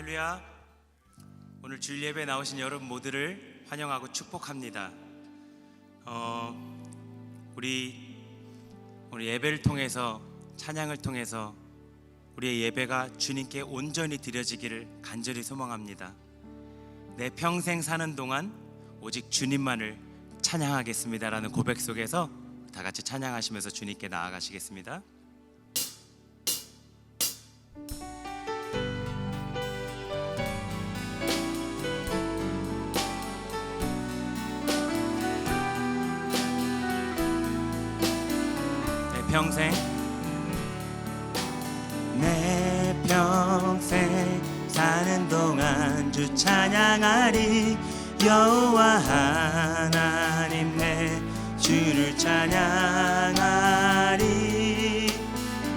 할렐루야. 오늘 주일 예배에 나오신 여러분 모두를 환영하고 축복합니다. 우리 예배를 통해서, 찬양을 통해서 우리의 예배가 주님께 온전히 드려지기를 간절히 소망합니다. 내 평생 사는 동안 오직 주님만을 찬양하겠습니다라는 고백 속에서 다 같이 찬양하시면서 주님께 나아가시겠습니다. 내 평생 사는 동안 주 찬양하리. 여호와 하나님 내 주를 찬양하리.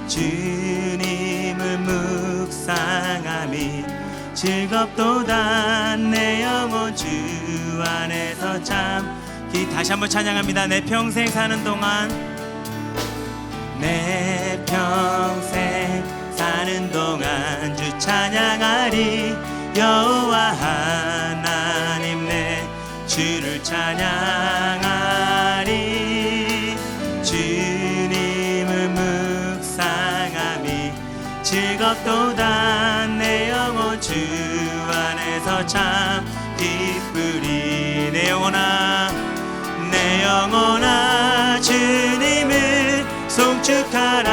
주님을 묵상함이 즐겁도다. 내 영혼 주 안에서 잠기. 다시 한번 찬양합니다. 내 평생 사는 동안, 내 평생 사는 동안 주 찬양하리. 여호와 하나님 내 주를 찬양하리. 주님을 묵상함이 즐겁도다. 내 영혼 주 안에서 참 기쁘리. 내 영혼아 주님을 송축하라.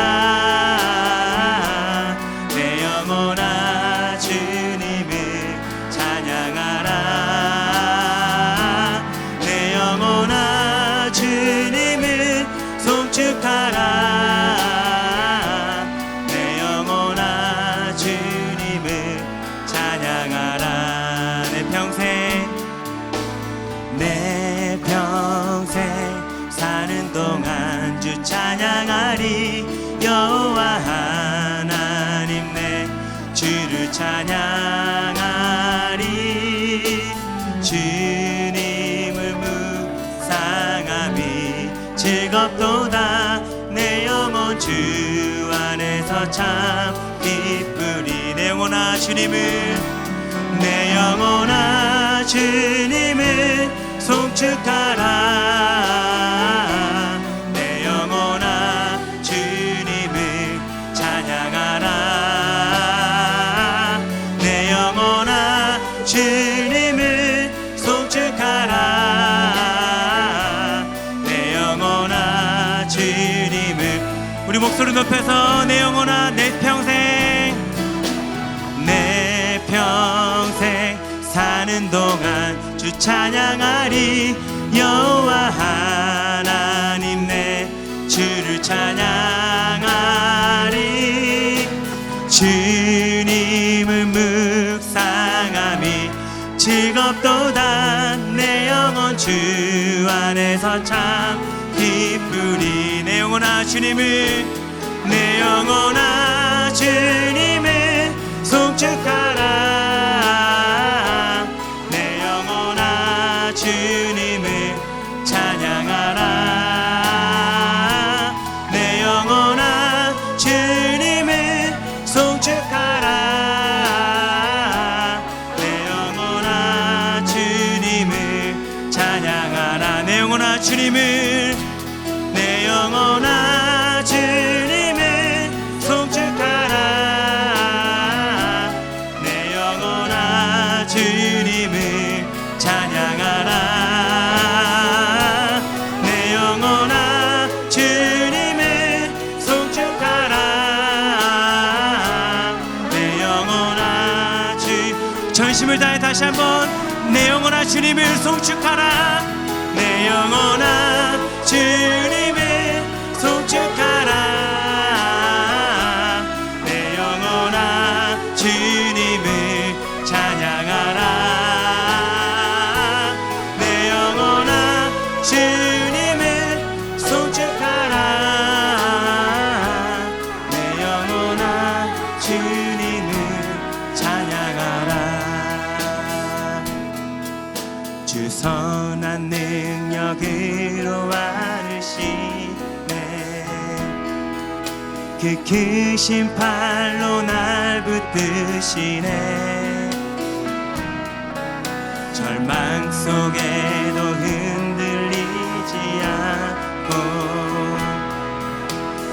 내 영혼아 주님을 찬양하라. 내 영혼아 주님을 송축하라. 내 영혼아 주님을 찬양하라. 내 평생 사는 동안 주 찬양하리. 여호와 하나님 내 주를 찬양하리. 주님을 묵상함이 즐겁도다. 내 영혼 주 안에서 참 기쁘리. 내 영혼아 주님을 송축하라. 내 영혼아 주님을 찬양하라. 내 영혼아 주님을 송축하라. 내 영혼아 주님을. 우리 목소리 높여서 내 영혼아 내 평생 사는 동안 주 찬양하리. 여호와 하나님 내 주를 찬양하리. 주님을 묵상함이 즐겁도다. 내 영혼 주 안에서 참 기쁘리. 내 영혼아 주님을 송축하라. 내 영혼아 주님을 찬양하라. 내 영혼아 주님을 송축하라. 내 영혼아 주님을 찬양하라. 내 영혼아 주님을 송축하라. 내 영혼아 주님을 찬양하라. 내 영혼아 주님을 송축하라. 내 영혼아 전심을 다해 다시 한번 내 영혼아 주님을 송축하라. 내 영혼아 주님을 송축하라. 내 영혼아 주님을 찬양하라. 내 영혼아 주님을 송축하라. 내 영혼아 주님을 찬양하라. 주 선한 능력으로 와르시네. 그 크신 팔로 날 붙드시네. 절망 속에도 흔들리지 않고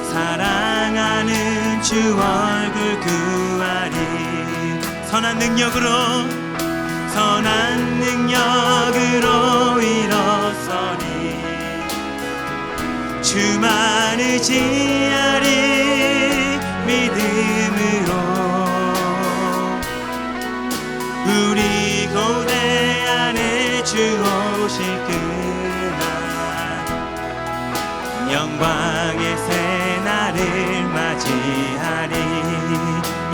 사랑하는 주 얼굴 구하리. 선한 능력으로 일어서리. 주만 의지하리. 믿음으로 우리 고대 안에 주 오실 그날 영광의 새날을 맞이하리.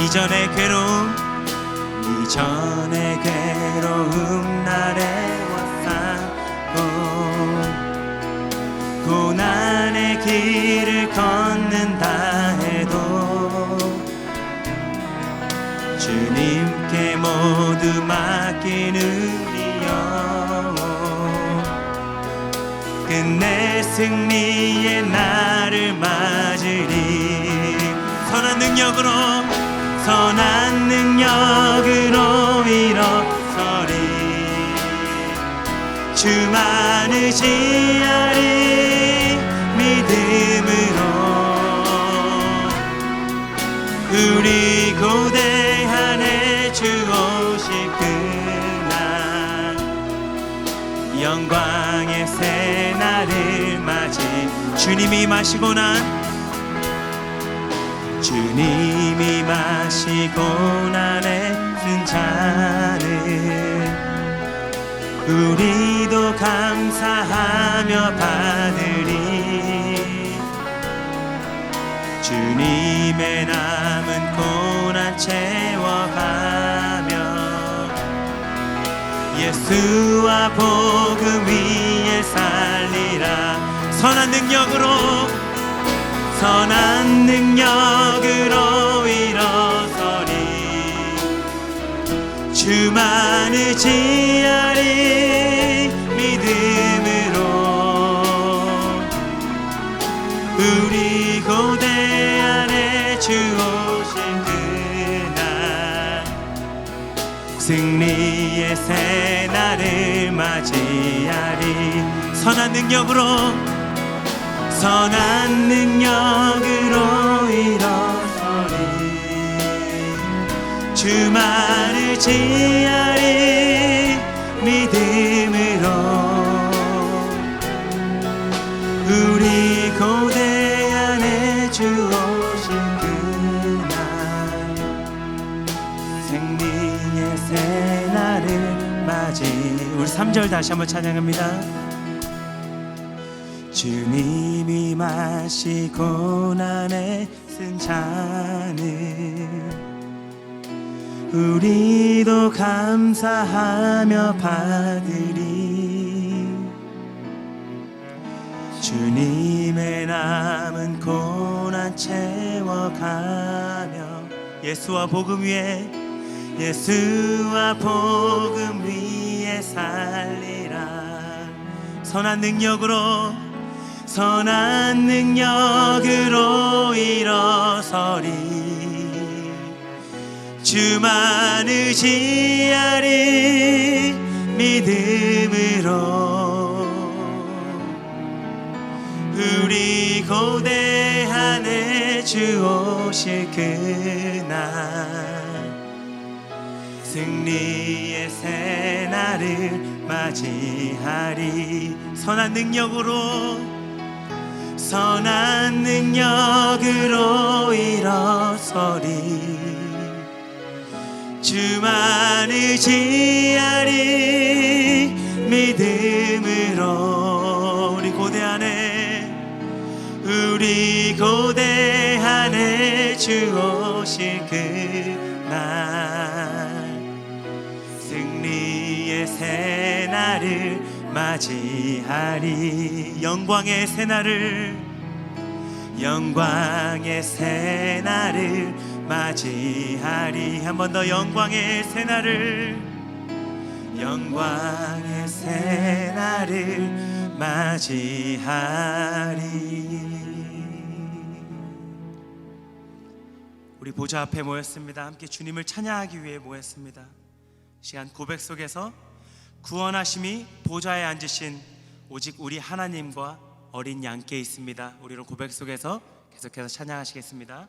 이전의 괴로움 날에 왔사고 고난의 길을 걷는다 해도 주님께 모두 맡긴 우리 영혼 끝내 승리의 날을 맞으리. 선한 능력으로 일어서리. 주만 의지하리. 믿음으로 우리 고대하네 주 오실 그날 영광의 새날을 맞이. 주님이 마시고 난 애쓴 잔을 우리도 감사하며 받으리. 주님의 남은 고난 채워가며 예수와 복음 위에 살리라. 선한 능력으로 일어서리. 주만 의지하리. 믿음으로 우리 고대 안에 주 오실 그날 승리의 새날을 맞이하리. 선한 능력으로 일어서리. 주만 의지하리. 믿음으로 우리 고대 안에 주 오실 그날 승리의 새날을 맞이. 우리 3절 다시 한번 찬양합니다. 주님이 마시고 난 애쓴 잔을 우리도 감사하며 받으리. 주님의 남은 고난 채워가며 예수와 복음 위에 살리라. 선한 능력으로 일어서리. 주만 의지하리. 믿음으로 우리 고대하네 주 오실 그날 승리의 새날을 맞이하리. 선한 능력으로 일어서리. 주만 의지하리. 믿음으로 우리 고대 안에 주 오실 그날 승리의 새날을 맞이하리. 영광의 새날을 맞이하리. 한 번 더 영광의 새날을 맞이하리. 우리 보좌 앞에 모였습니다. 함께 주님을 찬양하기 위해 모였습니다. 시간 고백 속에서 구원하심이 보좌에 앉으신 오직 우리 하나님과 어린 양께 있습니다. 우리는 고백 속에서 계속해서 찬양하시겠습니다.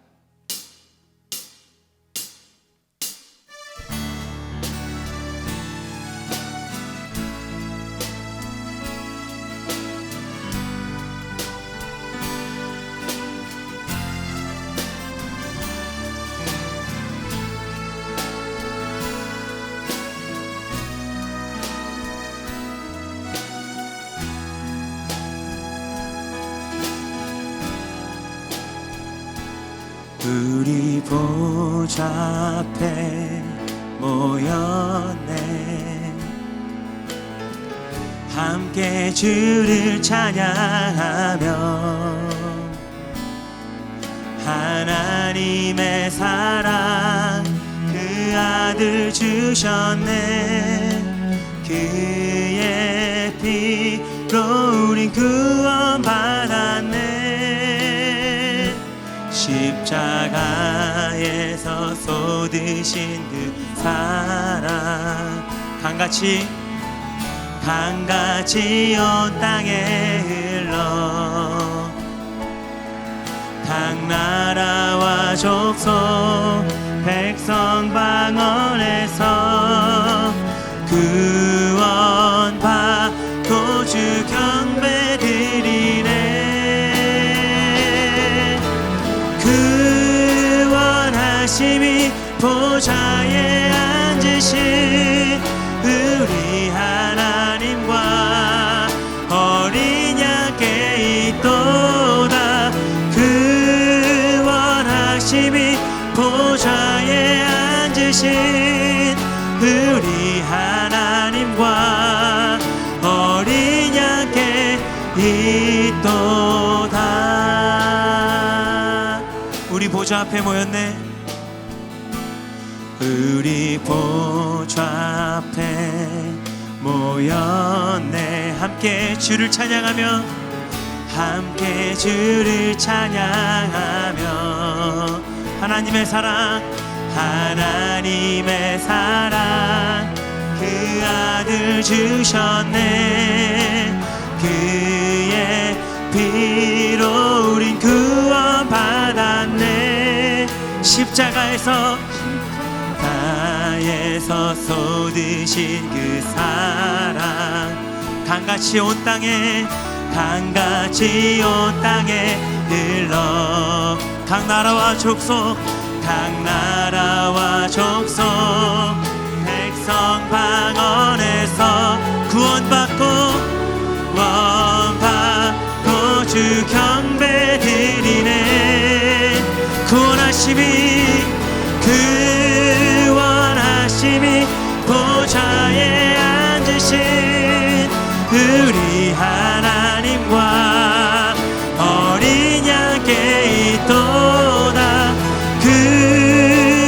우리 보좌 앞에 모였네. 함께 주를 찬양하며 하나님의 사랑 그 아들 주셨네. 그의 피로 우린 구원받았네. 십자가에서 쏟으신 그 사랑 강같이 온 땅에 흘러 각 나라와 족속 백성 방언에서 구원받고 주 경배드리네. 구원하심이 보좌에 앉으신 우리 하나님과 어린 양께 있도다. 구원하심이 보좌에 앉으신 우리 하나님과 어린 양께 있도다. 우리 보좌 앞에 모였네. 우리 보좌 앞에 모였네. 함께 주를 찬양하며 하나님의 사랑 그 아들 주셨네. 그의 피로 우린 구원받았네. 십자가에서 쏟으신 그 사랑 강같이 온 땅에 흘러 각 나라와 족속 백성 방언에서 구원받고 주 경배드리네. 구원하심이 보좌에 앉으신 우리 하나님과 어린 양께 있도다.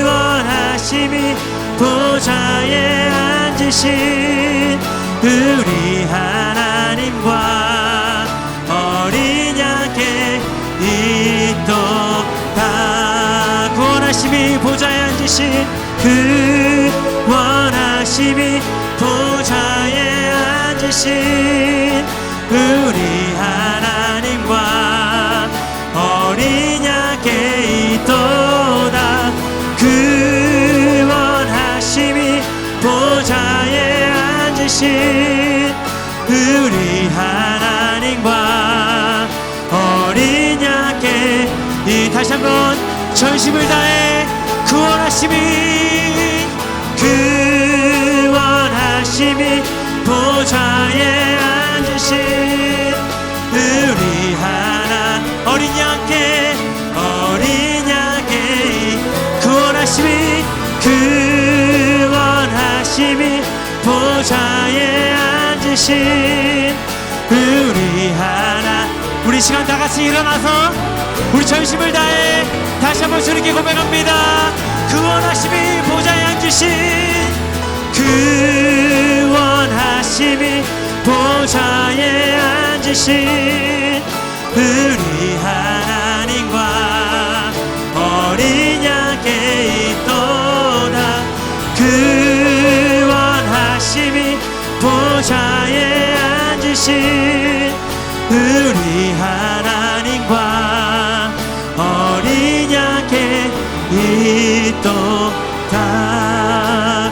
구원하심이 보좌에 앉으신 우리 하나님과 어린 양께 있도다. 구원하심이 보좌에 앉으신 구원하심이 보좌에 앉으신 우리 하나님과 어린 양께 있도다. 구원하심이 보좌에 앉으신 우리 하나님과 어린 양께 다시 한번 전심을 다해 구원하심이 보좌에 앉으신 우리 어린 양께 구원하심이 보좌에 앉으신 우리 우리 시간 다 같이 일어나서 우리 전심을 다해 다시 한번 주님께 고백합니다. 구원하심이 보좌에 앉으신 구원하심이 보좌에 앉으신 우리 하나님과 어린 양께 있도다. 구원하심이 앉으신 우리 하나님과 어린 양께 있도다.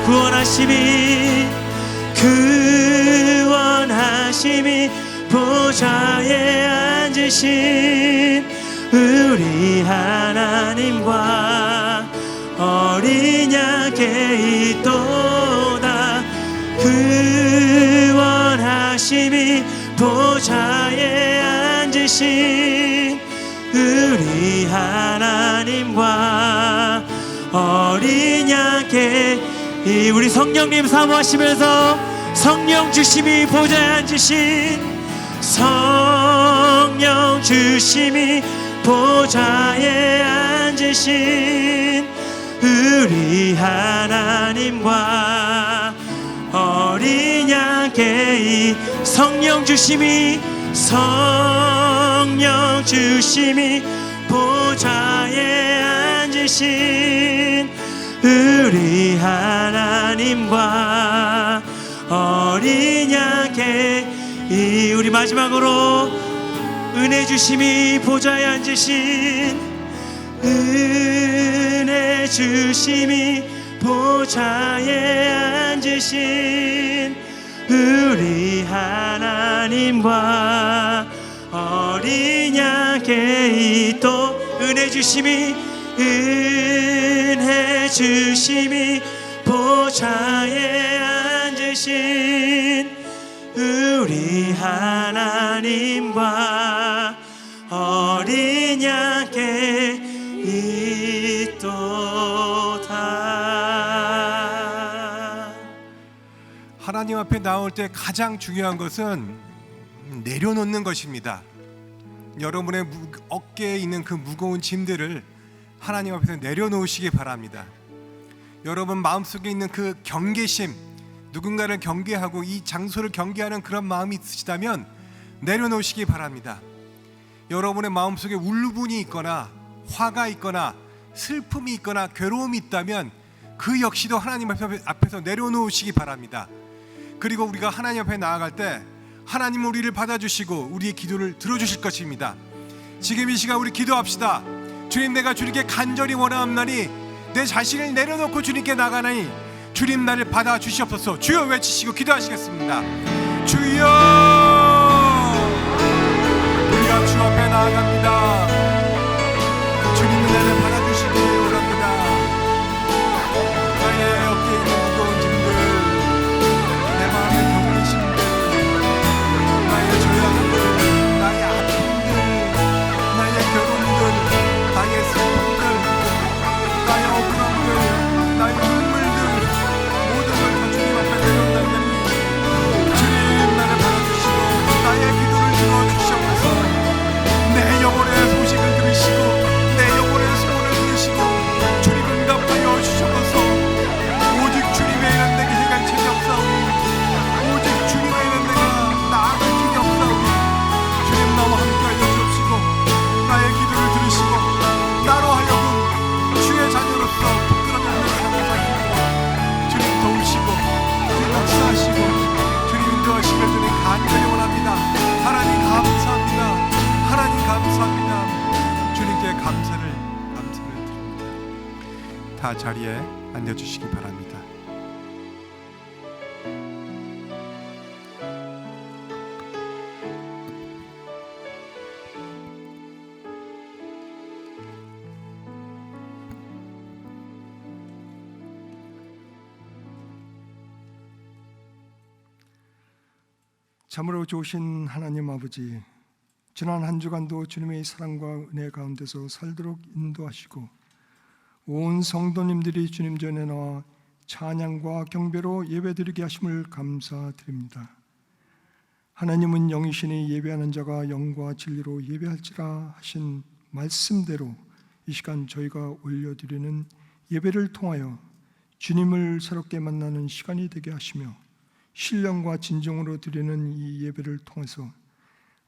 구원하심이 보좌에 앉으신 우리 하나님과 어린 양께 있도다. 구원하심이 보좌에 앉으신 우리 하나님과 어린 양께 우리 성령님 사모하시면서 성령 주심이 보좌에 앉으신 성령 주심이 보좌에 앉으신 우리 하나님과 어린 양께 성령 주심이 보좌에 앉으신 우리 하나님과 어린 양께 우리 마지막으로 은혜 주심이 보좌에 앉으신 은혜 주심이 보좌에 앉으신 우리 하나님과 어린 양께 또 은혜 주심이 보좌에 앉으신 우리 하나님과 어린 양께 있도다. 하나님 앞에 나올 때 가장 중요한 것은 내려놓는 것입니다. 여러분의 어깨에 있는 그 무거운 짐들을 하나님 앞에서 내려놓으시기 바랍니다. 여러분 마음속에 있는 그 경계심, 누군가를 경계하고 이 장소를 경계하는 그런 마음이 있으시다면 내려놓으시기 바랍니다. 여러분의 마음속에 울분이 있거나 화가 있거나 슬픔이 있거나 괴로움이 있다면 그 역시도 하나님 앞에서 내려놓으시기 바랍니다. 그리고 우리가 하나님 앞에 나아갈 때 하나님 우리를 받아주시고 우리의 기도를 들어주실 것입니다. 지금 이 시간 우리 기도합시다. 주님, 내가 주님께 간절히 원하옵나니 내 자신을 내려놓고 주님께 나가나니 주님 나를 받아주시옵소서. 주여 외치시고 기도하시겠습니다. 주여, 우리가 주 앞에 나아갑니다. 주님 나를 받아주시기 원합니다. 나의 어깨에 있는 무거운 짐들, 내 마음의 경계심들, 나의 조약들, 나의 아픔들, 나의 결혼들, 나의 슬픔들, 나의 억울함들, 나의 눈물들, 모든 걸 다 주님 앞에 내려온다니 주님 나를 받아주시고 나의 기도를 들어주시옵소서. 내 영혼의 소식을 들으시고 내 영혼의 소원을 들으시고 주님 응답하여 주시옵소서. 오직 주님 외에는 내게 해갈 책이 없사오니 오직 주님 외에는 내가 나아갈 길이 없사오니 주님 나와 함께하여 주옵시고 나의 기도를 들으시고 나로 하여금 주의 자녀로서 부끄러움을 삶을 살고 주님 도우시고 주님 역사하시고 주님 인도하시길 주님 간절히 원합니다. 하나님 감사합니다. 하나님 감사합니다. 주님께 감사를 드립니다. 다 자리에 앉아주시기 바랍니다. 참으로 좋으신 하나님 아버지, 지난 한 주간도 주님의 사랑과 은혜 가운데서 살도록 인도하시고 온 성도님들이 주님 전에 나와 찬양과 경배로 예배드리게 하심을 감사드립니다. 하나님은 영이시니 예배하는 자가 영과 진리로 예배할지라 하신 말씀대로 이 시간 저희가 올려드리는 예배를 통하여 주님을 새롭게 만나는 시간이 되게 하시며 신령과 진정으로 드리는 이 예배를 통해서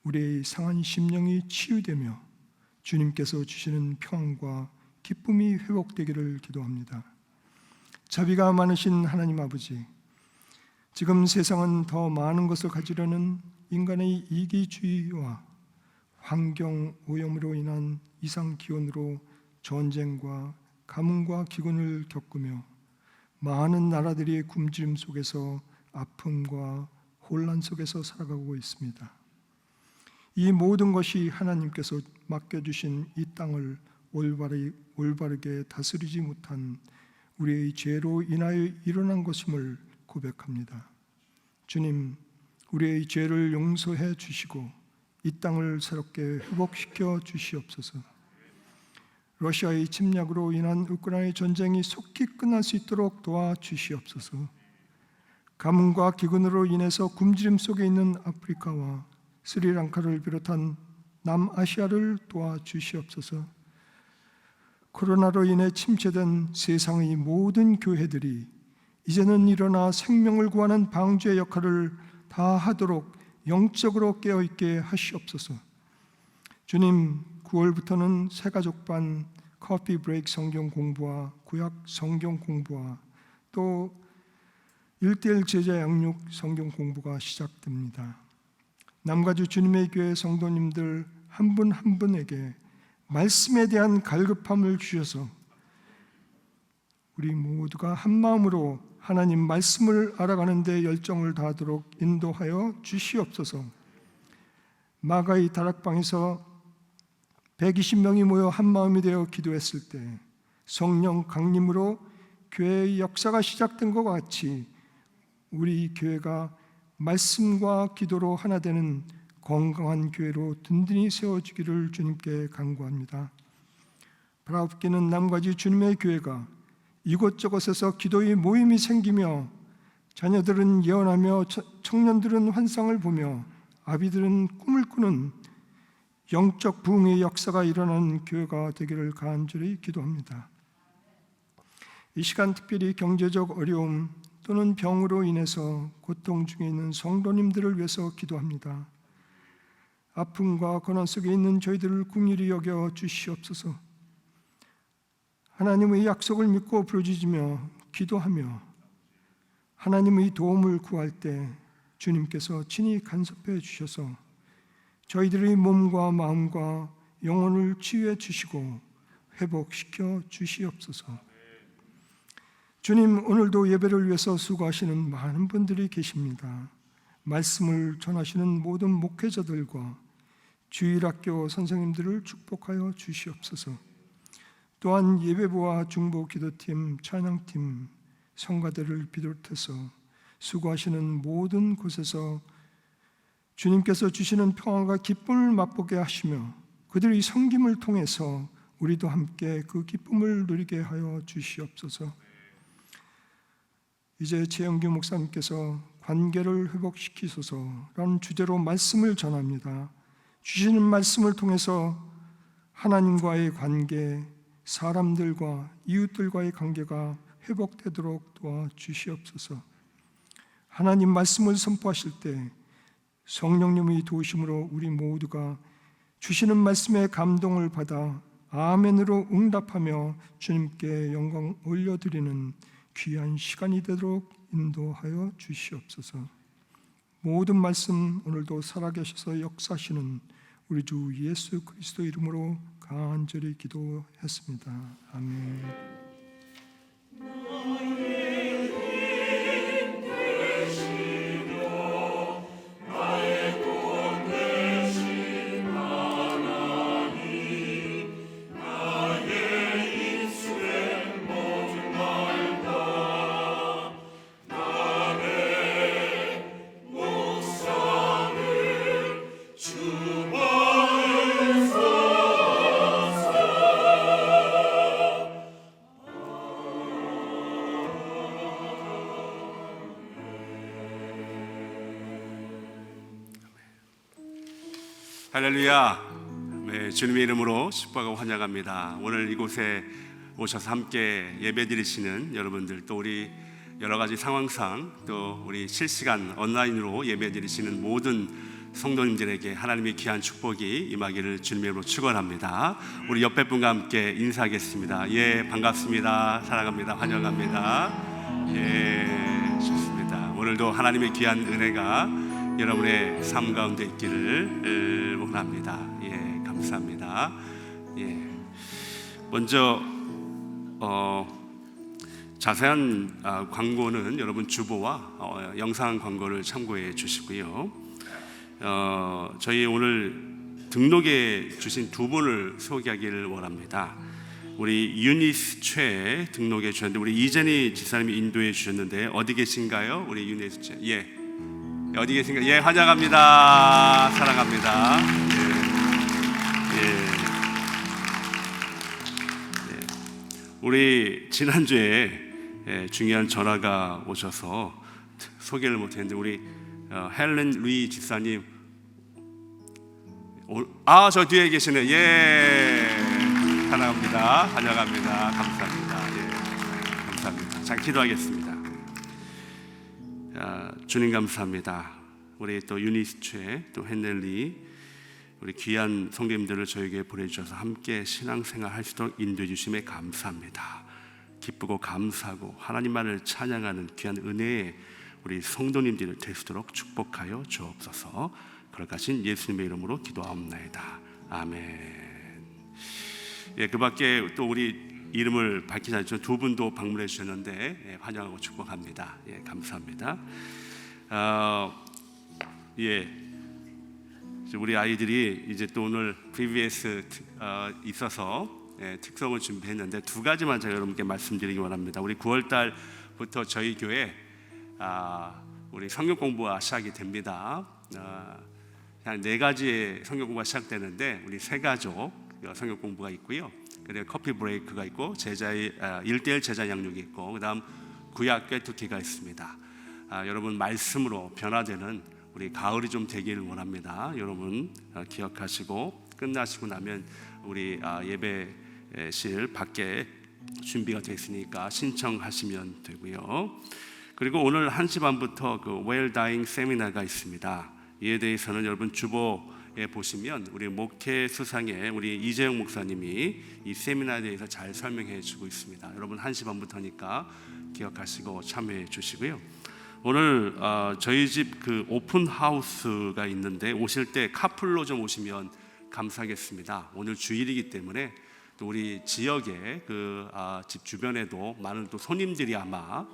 우리의 상한 심령이 치유되며 주님께서 주시는 평안과 기쁨이 회복되기를 기도합니다. 자비가 많으신 하나님 아버지, 지금 세상은 더 많은 것을 가지려는 인간의 이기주의와 환경 오염으로 인한 이상 기온으로 전쟁과 가뭄과 기근을 겪으며 많은 나라들이 굶주림 속에서 아픔과 혼란 속에서 살아가고 있습니다. 이 모든 것이 하나님께서 맡겨주신 이 땅을 올바르게 다스리지 못한 우리의 죄로 인하여 일어난 것임을 고백합니다. 주님, 우리의 죄를 용서해 주시고 이 땅을 새롭게 회복시켜 주시옵소서. 러시아의 침략으로 인한 우크라이나 전쟁이 속히 끝날 수 있도록 도와주시옵소서. 가뭄과 기근으로 인해서 굶주림 속에 있는 아프리카와 스리랑카를 비롯한 남아시아를 도와주시옵소서. 코로나로 인해 침체된 세상의 모든 교회들이 이제는 일어나 생명을 구하는 방주의 역할을 다하도록 영적으로 깨어있게 하시옵소서. 주님, 9월부터는 새가족반 커피 브레이크 성경 공부와 구약 성경 공부와 또 1:1 제자 양육 성경 공부가 시작됩니다. 남가주 주님의 교회 성도님들 한 분 한 분에게 말씀에 대한 갈급함을 주셔서 우리 모두가 한 마음으로 하나님 말씀을 알아가는 데 열정을 다하도록 인도하여 주시옵소서. 마가의 다락방에서 120명이 모여 한 마음이 되어 기도했을 때 성령 강림으로 교회의 역사가 시작된 것 같이 우리 교회가 말씀과 기도로 하나 되는 건강한 교회로 든든히 세워지기를 주님께 간구합니다. 바라옵기는 남가지 주님의 교회가 이곳저곳에서 기도의 모임이 생기며 자녀들은 예언하며 청년들은 환상을 보며 아비들은 꿈을 꾸는 영적 부흥의 역사가 일어나는 교회가 되기를 간절히 기도합니다. 이 시간 특별히 경제적 어려움 또는 병으로 인해서 고통 중에 있는 성도님들을 위해서 기도합니다. 아픔과 고난 속에 있는 저희들을 긍휼히 여겨 주시옵소서. 하나님의 약속을 믿고 부르짖으며 기도하며 하나님의 도움을 구할 때 주님께서 친히 간섭해 주셔서 저희들의 몸과 마음과 영혼을 치유해 주시고 회복시켜 주시옵소서. 주님, 오늘도 예배를 위해서 수고하시는 많은 분들이 계십니다. 말씀을 전하시는 모든 목회자들과 주일학교 선생님들을 축복하여 주시옵소서. 또한 예배부와 중보 기도팀, 찬양팀, 성가대를 비롯해서 수고하시는 모든 곳에서 주님께서 주시는 평안과 기쁨을 맛보게 하시며 그들의 섬김을 통해서 우리도 함께 그 기쁨을 누리게 하여 주시옵소서. 이제 최영규 목사님께서 관계를 회복시키소서라는 주제로 말씀을 전합니다. 주시는 말씀을 통해서 하나님과의 관계, 사람들과 이웃들과의 관계가 회복되도록 도와주시옵소서. 하나님 말씀을 선포하실 때 성령님의 도우심으로 우리 모두가 주시는 말씀에 감동을 받아 아멘으로 응답하며 주님께 영광 올려드리는 귀한 시간이 되도록 인도하여 주시옵소서. 모든 말씀 오늘도 살아계셔서 역사하시는 우리 주 예수 그리스도 이름으로 간절히 기도했습니다. 아멘. 할렐루야. 네, 주님의 이름으로 축복하고 환영합니다. 오늘 이곳에 오셔서 함께 예배드리시는 여러분들, 또 우리 여러 가지 상황상 또 우리 실시간 온라인으로 예배드리시는 모든 성도님들에게 하나님의 귀한 축복이 임하기를 주님의 이름으로 축원합니다. 우리 옆에 분과 함께 인사하겠습니다. 예, 반갑습니다. 사랑합니다. 환영합니다. 예, 좋습니다. 오늘도 하나님의 귀한 은혜가 여러분의 삶 가운데 있기를 원합니다. 예, 감사합니다. 예, 먼저 자세한 광고는 여러분 주보와 영상 광고를 참고해 주시고요. 저희 오늘 등록해 주신 두 분을 소개하기를 원합니다. 우리 유니스 최 등록해 주셨는데 우리 이재니 집사님이 인도해 주셨는데 어디 계신가요? 우리 유니스 최. 예, 어디 계신가요? 예, 환영합니다. 사랑합니다. 우리 지난주에 중요한 전화가 오셔서 소개를 못했는데 우리 헬렌 루이 집사님, 저 뒤에 계시네. 예, 사랑합니다. 환영합니다. 감사합니다. 예, 감사합니다. 자, 기도하겠습니다. 주님 감사합니다. 우리 또 유니스최 또 헨넬리 우리 귀한 성도님들을 저에게 보내주셔서 함께 신앙생활 할 수 있도록 인도해 주심에 감사합니다. 기쁘고 감사하고 하나님만을 찬양하는 귀한 은혜에 우리 성도님들을 될 수 있도록 축복하여 주옵소서. 거룩하신 예수님의 이름으로 기도하옵나이다. 아멘. 예, 그 밖에 또 우리 이름을 밝히지 않지만 두 분도 방문해 주셨는데 예, 환영하고 축복합니다. 예, 감사합니다. 예, 우리 아이들이 이제 또 오늘 VBS 있어서 특성을 준비했는데 두 가지만 제가 여러분께 말씀드리기 원합니다. 우리 9월 달부터 저희 교회 우리 성경 공부가 시작이 됩니다. 한 4가지의 성경 공부가 시작되는데 우리 3가족 성경 공부가 있고요. 그리고 커피 브레이크가 있고 제자의 1:1 제자 양육이 있고 그다음 구약 꿰뚫기가 있습니다. 여러분 말씀으로 변화되는 우리 가을이 좀 되기를 원합니다. 여러분 기억하시고 끝나시고 나면 우리 예배실 밖에 준비가 되어 있으니까 신청하시면 되고요. 그리고 오늘 1시 반부터 그 Well Dying 세미나가 있습니다. 이에 대해서는 여러분 주보에 보시면 우리 목회 수상의 우리 이재영 목사님이 이 세미나에 대해서 잘 설명해 주고 있습니다. 여러분 1시 반부터니까 기억하시고 참여해 주시고요. 오늘 저희 집 그 오픈 하우스가 있는데 오실 때 카풀로 좀 오시면 감사하겠습니다. 오늘 주일이기 때문에 또 우리 지역에 그 집 주변에도 많은 또 손님들이 아마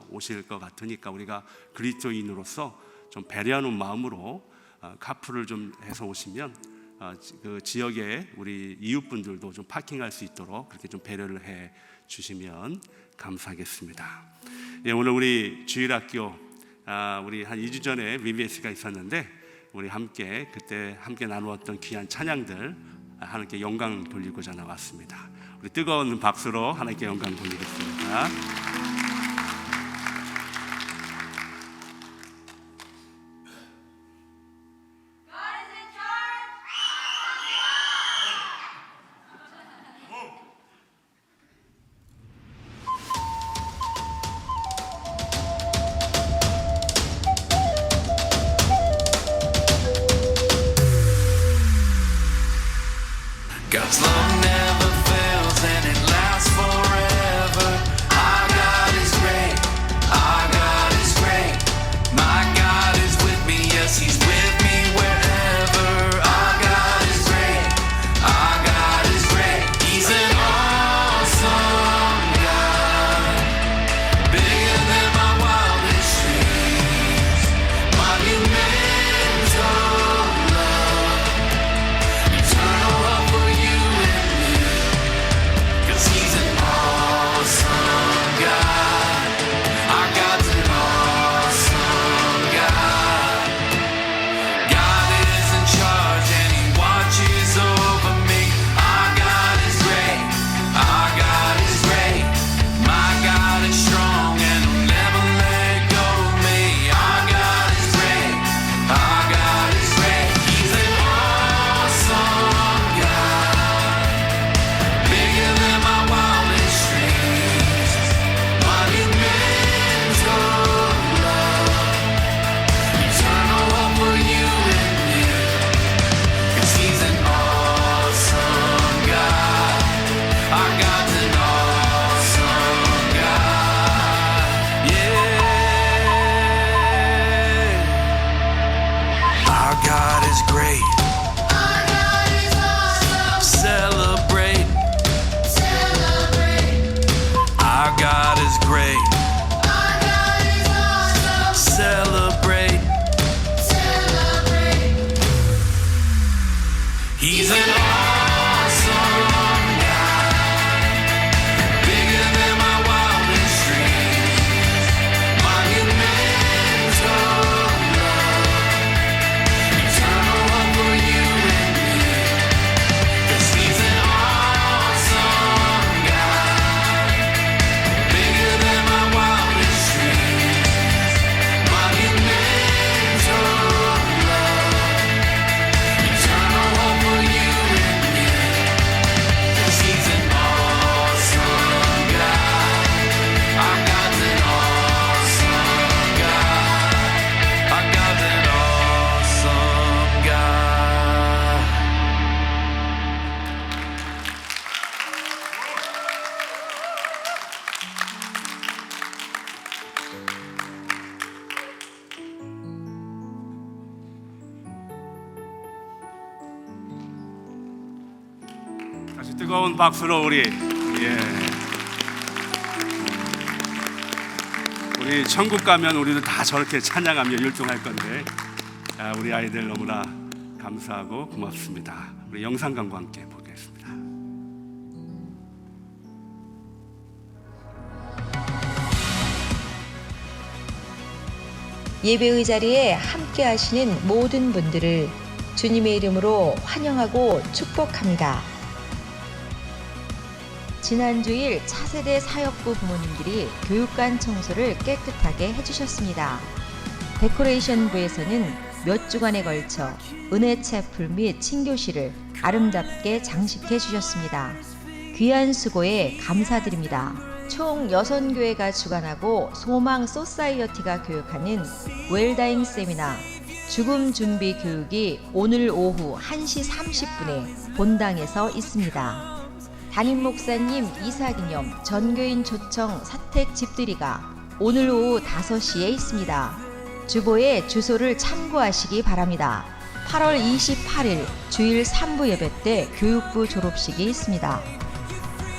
오실 것 같으니까 우리가 그리스도인으로서 좀 배려하는 마음으로 카풀을 좀 해서 오시면 그 지역에 우리 이웃분들도 좀 파킹할 수 있도록 그렇게 좀 배려를 해 주시면 감사하겠습니다. 예, 오늘 우리 주일학교 우리 한 2주 전에 VBS가 있었는데 우리 함께 그때 함께 나누었던 귀한 찬양들 하나님께 영광 돌리고자 나왔습니다. 우리 뜨거운 박수로 하나님께 영광 돌리겠습니다. God's love never fails and it lasts forever. Our God is 뜨거운 박수로 우리 우리 천국 가면 우리도 다 저렇게 찬양하며 율동할 건데 우리 아이들 너무나 감사하고 고맙습니다. 우리 영상관과 함께 보겠습니다. 예배의 자리에 함께 하시는 모든 분들을 주님의 이름으로 환영하고 축복합니다. 지난 주일 차세대 사역부 부모님들이 교육관 청소를 깨끗하게 해주셨습니다. 데코레이션부에서는 몇 주간에 걸쳐 은혜 채플 및 친교실을 아름답게 장식해 주셨습니다. 귀한 수고에 감사드립니다. 총 6교회가 주관하고 소망 소사이어티가 교육하는 웰다잉 세미나 죽음 준비 교육이 오늘 오후 1시 30분에 본당에서 있습니다. 담임 목사님 이사기념 전교인 초청 사택 집들이가 오늘 오후 5시에 있습니다. 주보에 주소를 참고하시기 바랍니다. 8월 28일 주일 3부 예배 때 교육부 졸업식이 있습니다.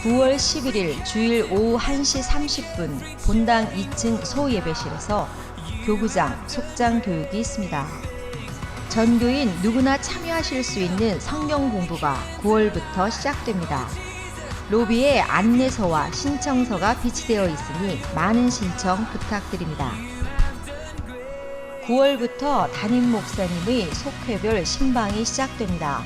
9월 11일 주일 오후 1시 30분 본당 2층 소예배실에서 교구장, 속장 교육이 있습니다. 전교인 누구나 참여하실 수 있는 성경 공부가 9월부터 시작됩니다. 로비에 안내서와 신청서가 비치되어 있으니 많은 신청 부탁드립니다. 9월부터 담임 목사님의 속회별 신방이 시작됩니다.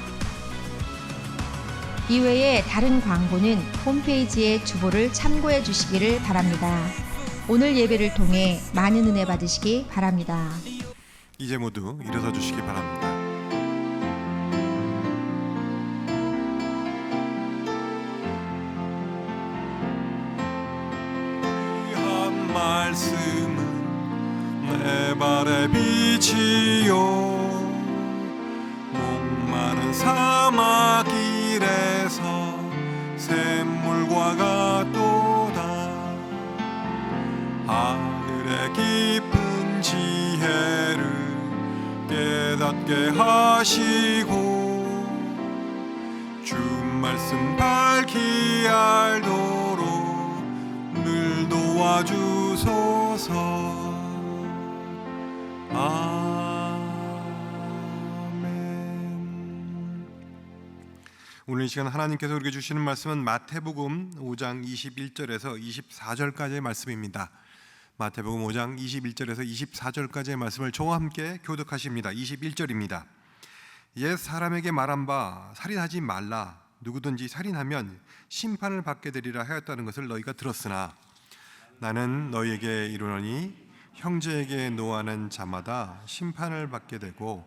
이외에 다른 광고는 홈페이지의 주보를 참고해 주시기를 바랍니다. 오늘 예배를 통해 많은 은혜 받으시기 바랍니다. 이제 모두 일어서 주시기 바랍니다. 한 말씀은 내 발의 빛이요 목마른 사막 길에서 샘물과 같도다. 하늘의 깊은 지혜를 깨닫게 하시고 주 말씀 밝히 알도록 늘 도와주소서. 아멘. 오늘 이 시간 하나님께서 우리에게 주시는 말씀은 마태복음 5장 21절에서 24절까지의 말씀입니다. 마태복음 5장 21절에서 24절까지의 말씀을 저와 함께 교독하십니다. 21절입니다. 옛 사람에게 말한 바 살인하지 말라. 누구든지 살인하면 심판을 받게 되리라 하였다는 것을 너희가 들었으나 나는 너희에게 이르노니 형제에게 노하는 자마다 심판을 받게 되고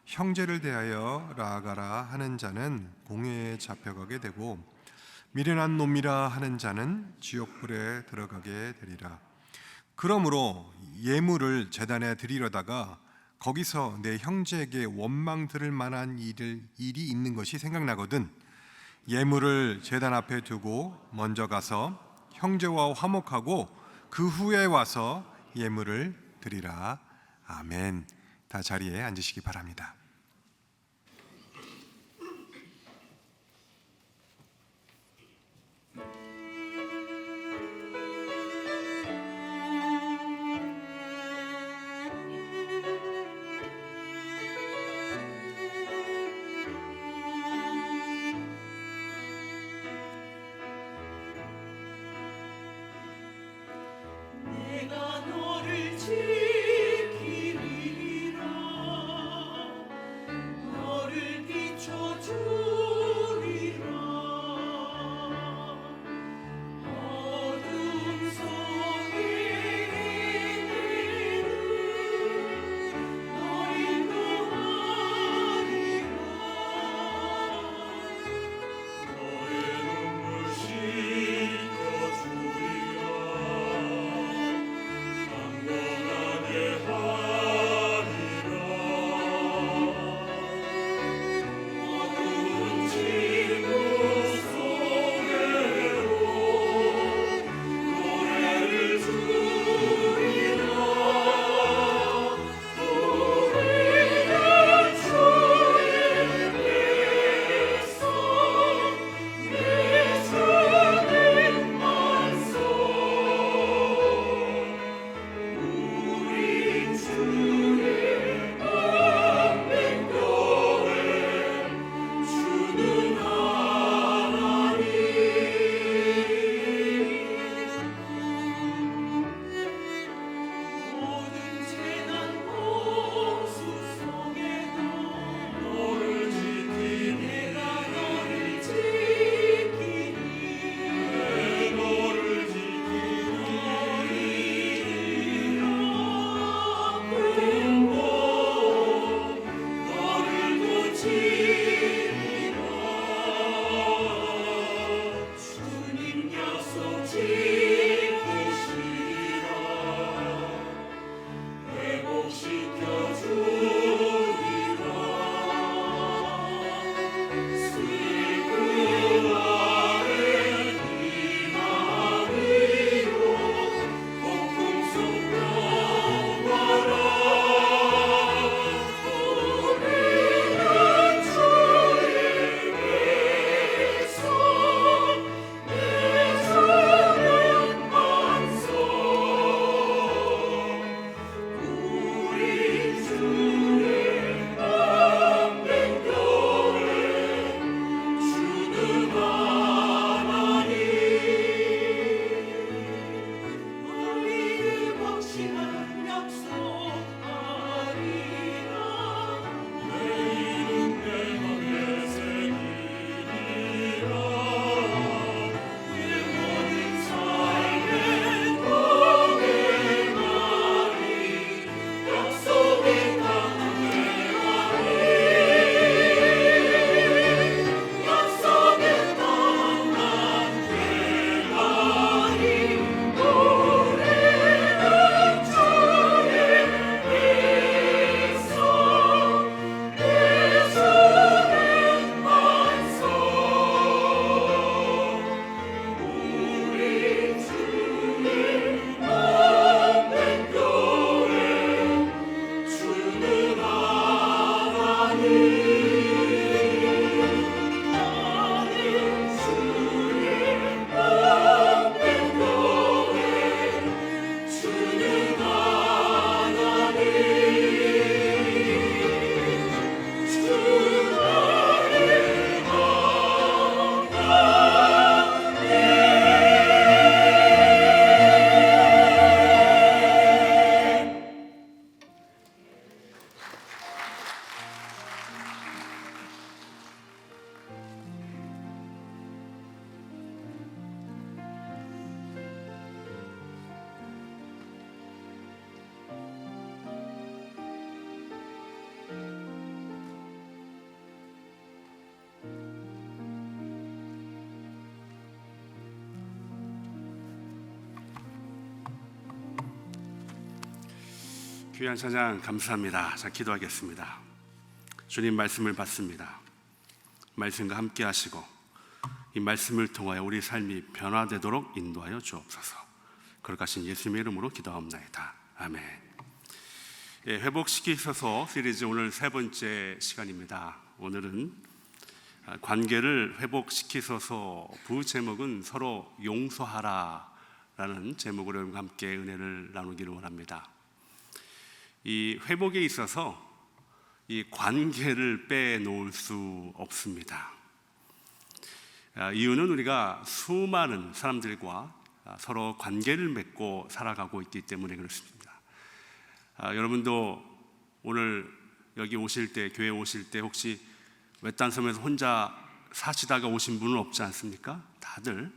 형제를 대하여 라가라 하는 자는 공회에 잡혀가게 되고 미련한 놈이라 하는 자는 지옥불에 들어가게 되리라. 그러므로 예물을 제단에 드리려다가 거기서 내 형제에게 원망 들을 만한 일이 있는 것이 생각나거든 예물을 제단 앞에 두고 먼저 가서 형제와 화목하고 그 후에 와서 예물을 드리라. 아멘. 다 자리에 앉으시기 바랍니다. 내가 너를 지키리라 너를 비춰주리라 어둠 속에 헤매는 널 인도하리라 너의 눈물 씻겨주리라 귀한 찬양 감사합니다. 자, 기도하겠습니다. 주님 말씀을 받습니다. 말씀과 함께 하시고 이 말씀을 통하여 우리 삶이 변화되도록 인도하여 주옵소서. 거룩하신 예수님의 이름으로 기도하옵나이다. 아멘. 예, 회복시키소서 시리즈 오늘 세 번째 시간입니다. 오늘은 관계를 회복시키소서, 부제목은 서로 용서하라 라는 제목으로 여러분과 함께 은혜를 나누기를 원합니다. 이 회복에 있어서 이 관계를 빼놓을 수 없습니다. 이유는 우리가 수많은 사람들과 서로 관계를 맺고 살아가고 있기 때문에 그렇습니다. 여러분도 오늘 여기 오실 때, 교회 오실 때 혹시 외딴 섬에서 혼자 사시다가 오신 분은 없지 않습니까? 다들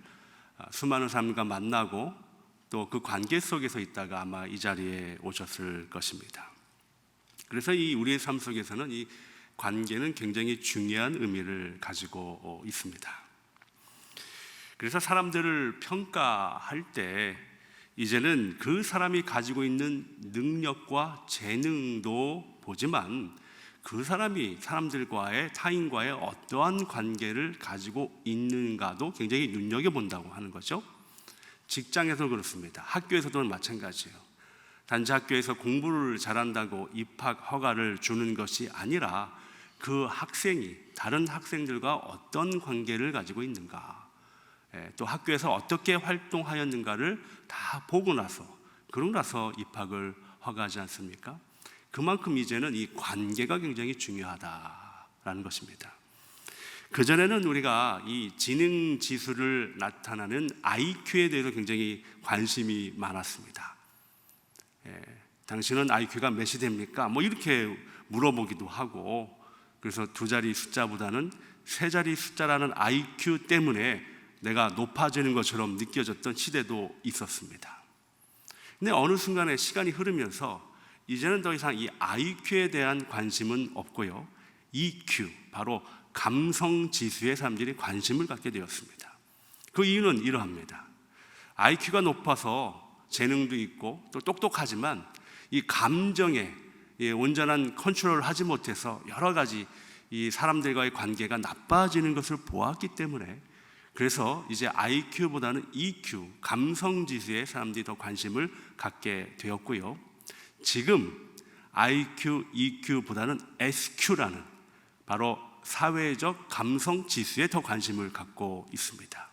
수많은 사람과 만나고 또 그 관계 속에서 있다가 아마 이 자리에 오셨을 것입니다. 그래서 이 우리의 삶 속에서는 이 관계는 굉장히 중요한 의미를 가지고 있습니다. 그래서 사람들을 평가할 때 이제는 그 사람이 가지고 있는 능력과 재능도 보지만 그 사람이 사람들과의, 타인과의 어떠한 관계를 가지고 있는가도 굉장히 눈여겨본다고 하는 거죠. 직장에서도 그렇습니다. 학교에서도 마찬가지예요. 단지 학교에서 공부를 잘한다고 입학 허가를 주는 것이 아니라 그 학생이 다른 학생들과 어떤 관계를 가지고 있는가, 또 학교에서 어떻게 활동하였는가를 다 보고 나서, 그러고 나서 입학을 허가하지 않습니까? 그만큼 이제는 이 관계가 굉장히 중요하다라는 것입니다. 그전에는 우리가 이 지능 지수를 나타나는 IQ에 대해서 굉장히 관심이 많았습니다. 당신은 IQ가 몇이 됩니까? 뭐 이렇게 물어보기도 하고, 그래서 두 자리 숫자보다는 세 자리 숫자라는 IQ 때문에 내가 높아지는 것처럼 느껴졌던 시대도 있었습니다. 근데 어느 순간에 시간이 흐르면서 이제는 더 이상 이 IQ에 대한 관심은 없고요, EQ, 바로 감성 지수에 사람들이 관심을 갖게 되었습니다. 그 이유는 이러합니다. IQ가 높아서 재능도 있고 또 똑똑하지만 이 감정에 온전한 컨트롤을 하지 못해서 여러 가지 이 사람들과의 관계가 나빠지는 것을 보았기 때문에, 그래서 이제 IQ보다는 EQ, 감성 지수에 사람들이 더 관심을 갖게 되었고요, 지금 IQ, EQ보다는 SQ라는 바로 사회적 감성 지수에 더 관심을 갖고 있습니다.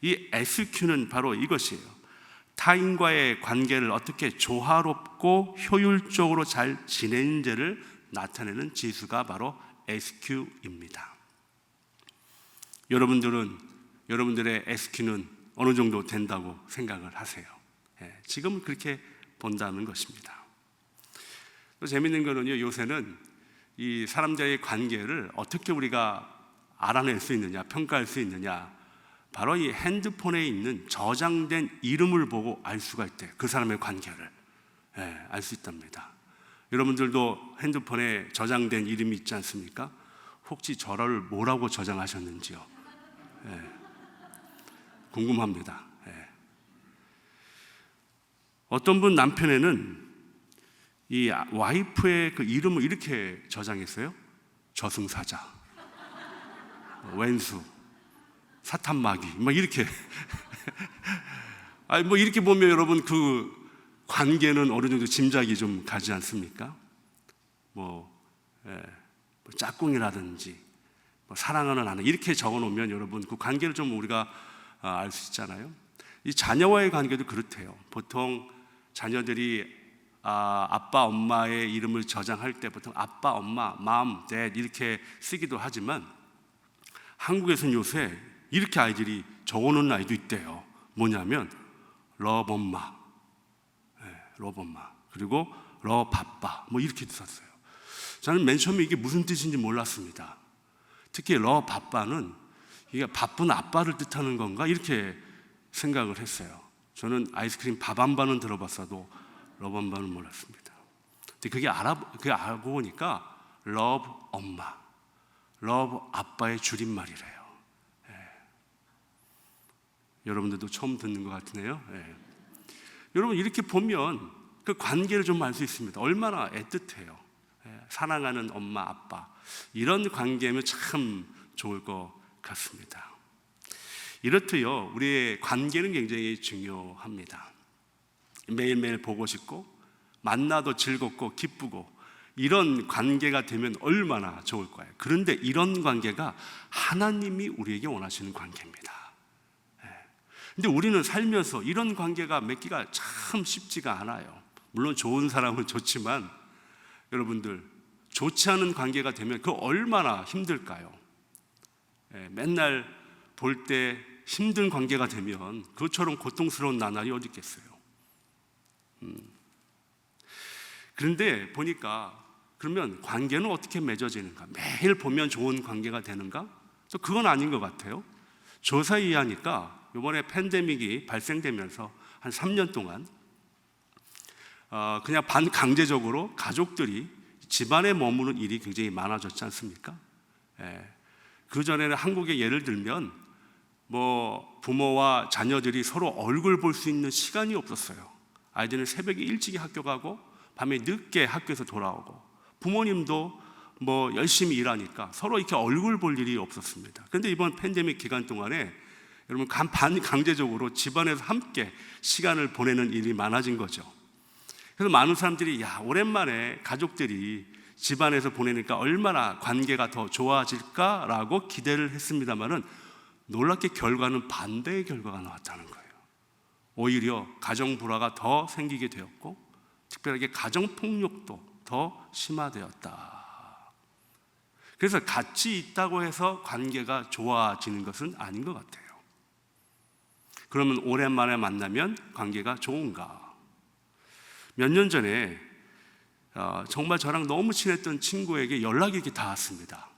이 SQ는 바로 이것이에요. 타인과의 관계를 어떻게 조화롭고 효율적으로 잘 지내는지를 나타내는 지수가 바로 SQ입니다. 여러분들은 여러분들의 SQ는 어느 정도 된다고 생각을 하세요? 지금은 그렇게 본다는 것입니다. 또 재밌는 거는요, 요새는 이 사람들의 관계를 어떻게 우리가 알아낼 수 있느냐, 평가할 수 있느냐, 바로 이 핸드폰에 있는 저장된 이름을 보고 알 수가 있대요. 그 사람의 관계를 알 수 있답니다. 여러분들도 핸드폰에 저장된 이름이 있지 않습니까? 혹시 저를 뭐라고 저장하셨는지요? 궁금합니다. 어떤 분 남편에는 이 와이프의 그 이름을 이렇게 저장했어요. 저승사자, 왼수, 사탄마귀, 막 이렇게. 아니 뭐 이렇게 보면 여러분 그 관계는 어느 정도 짐작이 좀 가지 않습니까? 뭐 짝꿍이라든지 뭐 사랑하는 아내 이렇게 적어놓으면 여러분 그 관계를 좀 우리가 알 수 있잖아요. 이 자녀와의 관계도 그렇대요. 보통 자녀들이 아빠, 엄마의 이름을 저장할 때 보통 아빠, 엄마, mom, dad 이렇게 쓰기도 하지만 한국에서는 요새 이렇게 아이들이 적어놓는 아이도 있대요. 뭐냐면 love 엄마, love 엄마, 그리고 love 아빠 뭐 이렇게 썼어요. 저는 맨 처음에 이게 무슨 뜻인지 몰랐습니다. 특히 love 아빠는 이게 바쁜 아빠를 뜻하는 건가 이렇게 생각을 했어요. 저는 아이스크림 밥 한 반은 들어봤어도 러브 한 반은 몰랐습니다. 근데 그게 알고 보니까 러브 엄마, 러브 아빠의 줄임말이래요. 여러분들도 처음 듣는 것 같으네요. 여러분 이렇게 보면 그 관계를 좀 알 수 있습니다. 얼마나 애틋해요. 사랑하는 엄마, 아빠, 이런 관계면 참 좋을 것 같습니다. 이렇듯요, 우리의 관계는 굉장히 중요합니다. 매일매일 보고 싶고 만나도 즐겁고 기쁘고 이런 관계가 되면 얼마나 좋을 거예요. 그런데 이런 관계가 하나님이 우리에게 원하시는 관계입니다. 근데 우리는 살면서 이런 관계가 맺기가 참 쉽지가 않아요. 물론 좋은 사람은 좋지만 여러분들, 좋지 않은 관계가 되면 그 얼마나 힘들까요? 맨날 볼 때 힘든 관계가 되면 그것처럼 고통스러운 나날이 어디 있겠어요. 그런데 보니까 그러면 관계는 어떻게 맺어지는가? 매일 보면 좋은 관계가 되는가? 또 그건 아닌 것 같아요. 조사에 의하니까 이번에 팬데믹이 발생되면서 한 3년 동안 그냥 반강제적으로 가족들이 집안에 머무는 일이 굉장히 많아졌지 않습니까? 그전에는 한국의 예를 들면 뭐 부모와 자녀들이 서로 얼굴 볼 수 있는 시간이 없었어요. 아이들은 새벽에 일찍이 학교 가고 밤에 늦게 학교에서 돌아오고, 부모님도 뭐 열심히 일하니까 서로 이렇게 얼굴 볼 일이 없었습니다. 그런데 이번 팬데믹 기간 동안에 여러분 반강제적으로 집안에서 함께 시간을 보내는 일이 많아진 거죠. 그래서 많은 사람들이 오랜만에 가족들이 집안에서 보내니까 얼마나 관계가 더 좋아질까라고 기대를 했습니다마는 놀랍게 결과는 반대의 결과가 나왔다는 거예요. 오히려 가정 불화가 더 생기게 되었고, 특별하게 가정 폭력도 더 심화되었다. 그래서 같이 있다고 해서 관계가 좋아지는 것은 아닌 것 같아요. 그러면 오랜만에 만나면 관계가 좋은가? 몇 년 전에 정말 저랑 너무 친했던 친구에게 연락이 이렇게 닿았습니다.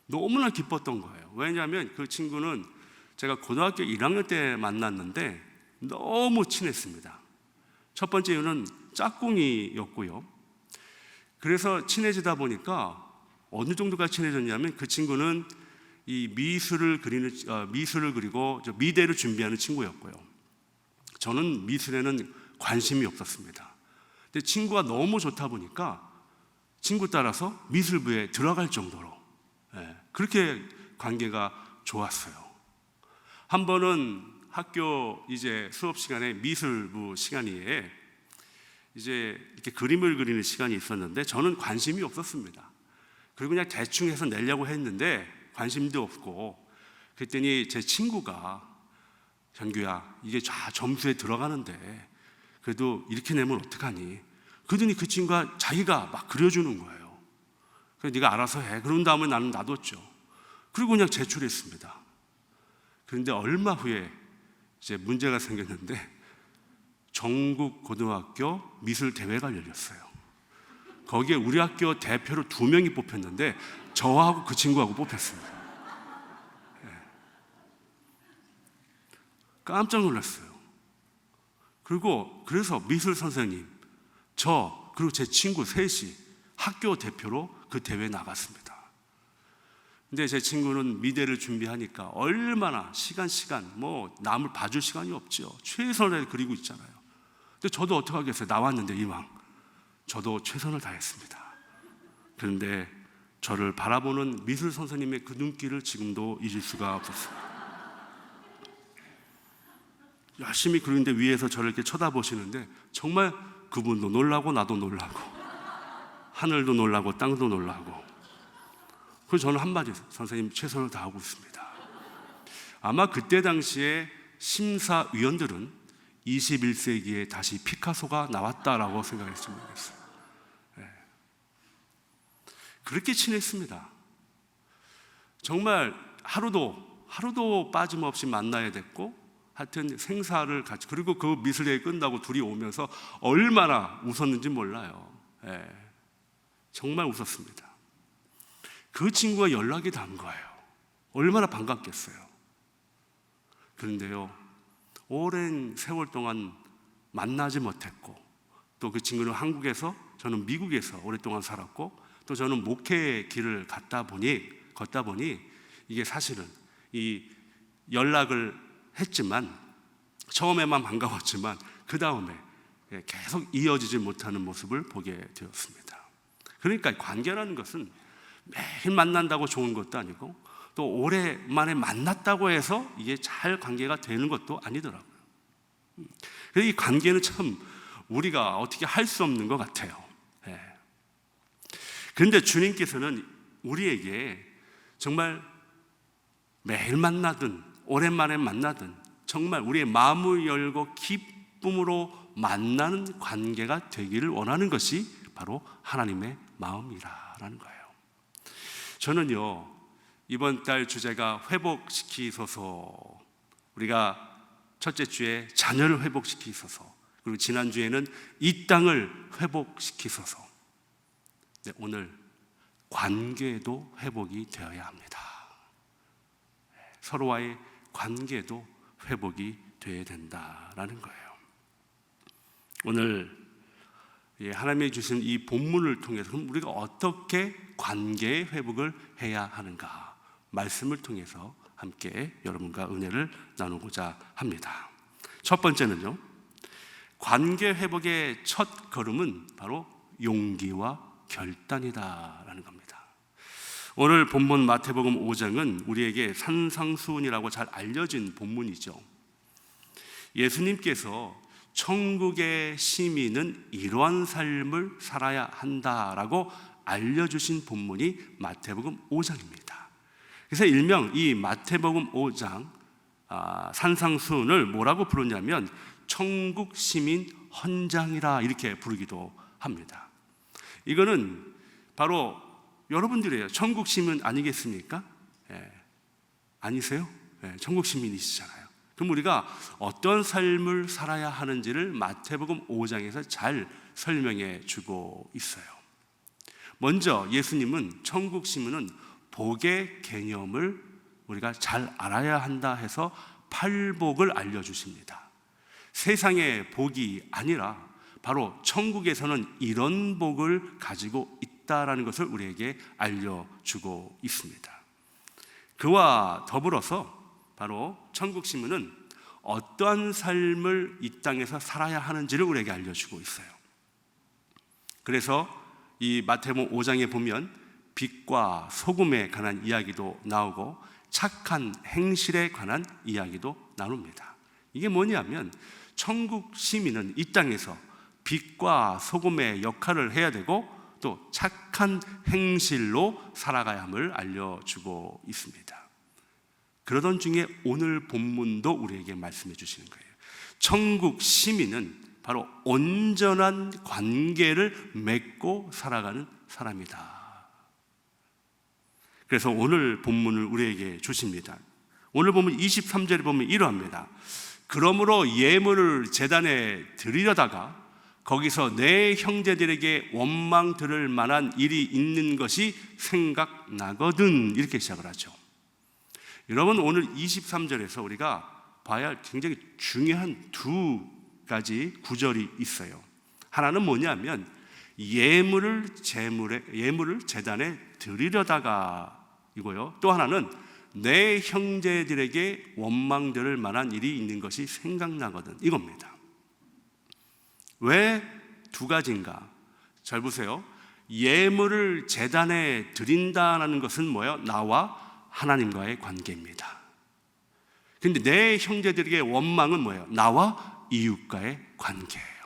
너무나 기뻤던 거예요. 왜냐하면 그 친구는 제가 고등학교 1학년 때 만났는데 너무 친했습니다. 첫 번째 이유는 짝꿍이였고요. 그래서 친해지다 보니까 어느 정도가 친해졌냐면, 그 친구는 이 미술을 그리고 미대를 준비하는 친구였고요. 저는 미술에는 관심이 없었습니다. 근데 친구가 너무 좋다 보니까 친구 따라서 미술부에 들어갈 정도로 그렇게 관계가 좋았어요. 한 번은 학교 이제 수업 시간에 미술부 시간이에 이제 이렇게 그림을 그리는 시간이 있었는데 저는 관심이 없었습니다. 그리고 그냥 대충 해서 내려고 했는데 관심도 없고, 그랬더니 제 친구가 현규야, 이게 점수에 들어가는데 그래도 이렇게 내면 어떡하니? 그러더니 그 친구가 자기가 막 그려주는 거예요. 그래서 네가 알아서 해. 그런 다음에 나는 놔뒀죠. 그리고 그냥 제출했습니다. 그런데 얼마 후에 이제 문제가 생겼는데 전국 고등학교 미술 대회가 열렸어요. 거기에 우리 학교 대표로 2명이 뽑혔는데 저하고 그 친구하고 뽑혔습니다. 깜짝 놀랐어요. 그래서 미술 선생님, 저 그리고 제 친구 셋이 학교 대표로 그 대회에 나갔습니다. 근데 제 친구는 미대를 준비하니까 얼마나 시간 남을 봐줄 시간이 없죠. 최선을 그리고 있잖아요. 근데 저도 어떡하겠어요. 나왔는데 이왕 저도 최선을 다했습니다. 그런데 저를 바라보는 미술 선생님의 그 눈길을 지금도 잊을 수가 없었어요. 열심히 그리는데 위에서 저를 이렇게 쳐다보시는데 정말 그분도 놀라고 나도 놀라고 하늘도 놀라고 땅도 놀라고. 그래서 저는 한마디, 선생님 최선을 다하고 있습니다. 아마 그때 당시에 심사위원들은 21세기에 다시 피카소가 나왔다라고 생각했을지 모르겠어요. 그렇게 친했습니다. 정말 하루도 빠짐없이 만나야 됐고, 하여튼 생사를 같이, 그리고 그 미술대회 끝나고 둘이 오면서 얼마나 웃었는지 몰라요. 정말 웃었습니다. 그 친구가 연락이 닿은 거예요. 얼마나 반갑겠어요. 그런데요, 오랜 세월 동안 만나지 못했고, 또 그 친구는 한국에서, 저는 미국에서 오랫동안 살았고, 또 저는 목회의 길을 걷다 보니 이게 사실은 이 연락을 했지만 처음에만 반가웠지만 그 다음에 계속 이어지지 못하는 모습을 보게 되었습니다. 그러니까 관계라는 것은 매일 만난다고 좋은 것도 아니고 또 오랜만에 만났다고 해서 이게 잘 관계가 되는 것도 아니더라고요. 그래서 이 관계는 참 우리가 어떻게 할 수 없는 것 같아요. 그런데 주님께서는 우리에게 정말 매일 만나든 오랜만에 만나든 정말 우리의 마음을 열고 기쁨으로 만나는 관계가 되기를 원하는 것이 바로 하나님의 마음이라는 거예요. 저는요, 이번 달 주제가 회복시키소서, 우리가 첫째 주에 자녀를 회복시키소서, 그리고 지난 주에는 이 땅을 회복시키소서. 네, 오늘 관계도 회복이 되어야 합니다. 서로와의 관계도 회복이 되어야 된다라는 거예요. 오늘 하나님이 주신 이 본문을 통해서 그럼 우리가 어떻게 관계의 회복을 해야 하는가, 말씀을 통해서 함께 여러분과 은혜를 나누고자 합니다. 첫 번째는요, 관계 회복의 첫 걸음은 바로 용기와 결단이다라는 겁니다. 오늘 본문 마태복음 5장은 우리에게 산상수훈이라고 잘 알려진 본문이죠. 예수님께서 천국의 시민은 이러한 삶을 살아야 한다라고 알려주신 본문이 마태복음 5장입니다. 그래서 일명 이 마태복음 5장 산상수훈을 뭐라고 부르냐면 천국 시민 헌장이라 이렇게 부르기도 합니다. 이거는 바로 여러분들이에요. 천국 시민 아니겠습니까? 아니세요? 천국 시민이시잖아요. 그럼 우리가 어떤 삶을 살아야 하는지를 마태복음 5장에서 잘 설명해 주고 있어요. 먼저 예수님은 천국 시민은 복의 개념을 우리가 잘 알아야 한다 해서 팔복을 알려주십니다. 세상의 복이 아니라 바로 천국에서는 이런 복을 가지고 있다라는 것을 우리에게 알려주고 있습니다. 그와 더불어서 바로 천국 시민은 어떠한 삶을 이 땅에서 살아야 하는지를 우리에게 알려주고 있어요. 그래서 이 마태복음 5장에 보면 빛과 소금에 관한 이야기도 나오고 착한 행실에 관한 이야기도 나눕니다. 이게 뭐냐면 천국 시민은 이 땅에서 빛과 소금의 역할을 해야 되고 또 착한 행실로 살아가야 함을 알려주고 있습니다. 그러던 중에 오늘 본문도 우리에게 말씀해 주시는 거예요. 천국 시민은 바로 온전한 관계를 맺고 살아가는 사람이다. 그래서 오늘 본문을 우리에게 주십니다. 오늘 보면 23절에 보면 이러합니다. 그러므로 예물을 제단에 드리려다가 거기서 내 형제들에게 원망 들을 만한 일이 있는 것이 생각나거든, 이렇게 시작을 하죠. 여러분, 오늘 23절에서 우리가 봐야 할 굉장히 중요한 두 가지 구절이 있어요. 하나는 뭐냐면 예물을 제단에 드리려다가 이고요. 또 하나는 내 형제들에게 원망 들을 만한 일이 있는 것이 생각나거든, 이겁니다. 왜 두 가지인가? 잘 보세요. 예물을 제단에 드린다는 것은 뭐예요? 나와 하나님과의 관계입니다. 근데 내 형제들에게 원망은 뭐예요? 나와 이웃과의 관계예요.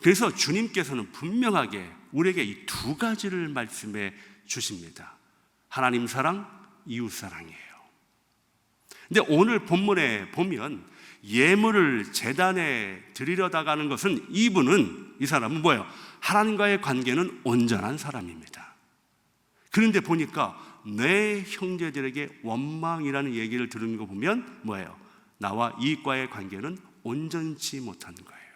그래서 주님께서는 분명하게 우리에게 이 두 가지를 말씀해 주십니다. 하나님 사랑, 이웃 사랑이에요. 근데 오늘 본문에 보면 예물을 제단에 드리려다가 하는 것은 이 사람은 뭐예요? 하나님과의 관계는 온전한 사람입니다. 그런데 보니까 내 형제들에게 원망이라는 얘기를 들은 거 보면 뭐예요? 나와 이웃과의 관계는 온전치 못하는 거예요.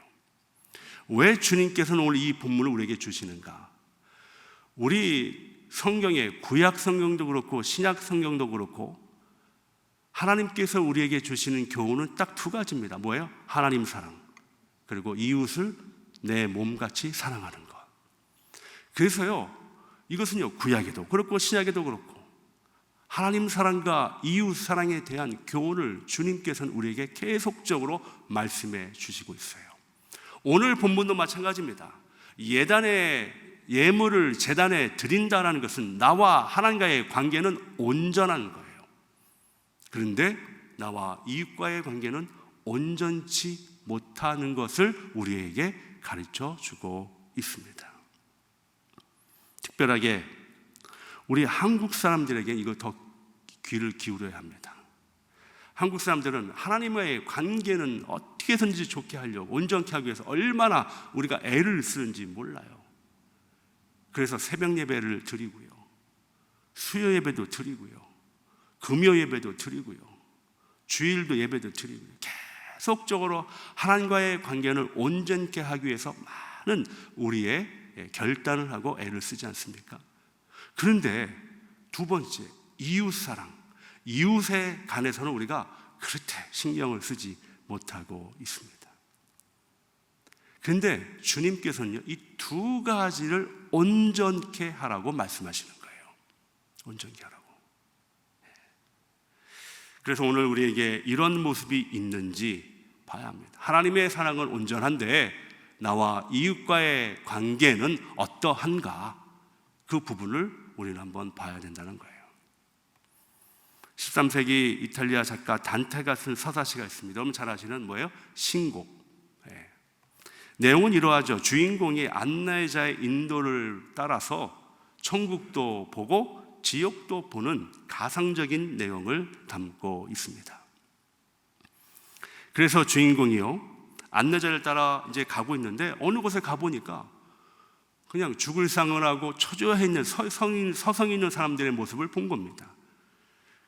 왜 주님께서는 오늘 이 본문을 우리에게 주시는가? 우리 성경에 구약 성경도 그렇고 신약 성경도 그렇고 하나님께서 우리에게 주시는 교훈은 딱 두 가지입니다. 뭐예요? 하나님 사랑, 그리고 이웃을 내 몸같이 사랑하는 것. 그래서요, 이것은요, 구약에도 그렇고 신약에도 그렇고 하나님 사랑과 이웃 사랑에 대한 교훈을 주님께서는 우리에게 계속적으로 말씀해 주시고 있어요. 오늘 본문도 마찬가지입니다. 예단의 예물을 제단에 드린다라는 것은 나와 하나님과의 관계는 온전한 거예요. 그런데 나와 이웃과의 관계는 온전치 못하는 것을 우리에게 가르쳐 주고 있습니다. 특별하게 우리 한국 사람들에게 이거 더 귀를 기울여야 합니다. 한국 사람들은 하나님과의 관계는 어떻게 해서든지 좋게 하려고, 온전케 하기 위해서 얼마나 우리가 애를 쓰는지 몰라요. 그래서 새벽 예배를 드리고요, 수요 예배도 드리고요, 금요 예배도 드리고요, 주일도 예배도 드리고요, 계속적으로 하나님과의 관계를 온전케 하기 위해서 많은 우리의 결단을 하고 애를 쓰지 않습니까? 그런데 두 번째, 이웃사랑, 이웃에 관해서는 우리가 그렇게 신경을 쓰지 못하고 있습니다. 그런데 주님께서는요, 이 두 가지를 온전케 하라고 말씀하시는 거예요. 온전케 하라고. 그래서 오늘 우리에게 이런 모습이 있는지 봐야 합니다. 하나님의 사랑은 온전한데 나와 이웃과의 관계는 어떠한가? 그 부분을 우리는 한번 봐야 된다는 거예요. 13세기 이탈리아 작가 단테가 쓴 서사시가 있습니다. 여러분 잘 아시는 뭐예요? 신곡. 내용은 이러하죠. 주인공이 안내자의 인도를 따라서 천국도 보고 지옥도 보는 가상적인 내용을 담고 있습니다. 그래서 주인공이요, 안내자를 따라 이제 가고 있는데 어느 곳에 가보니까 그냥 죽을 상을 하고 초조해 있는 서성이 있는 사람들의 모습을 본 겁니다.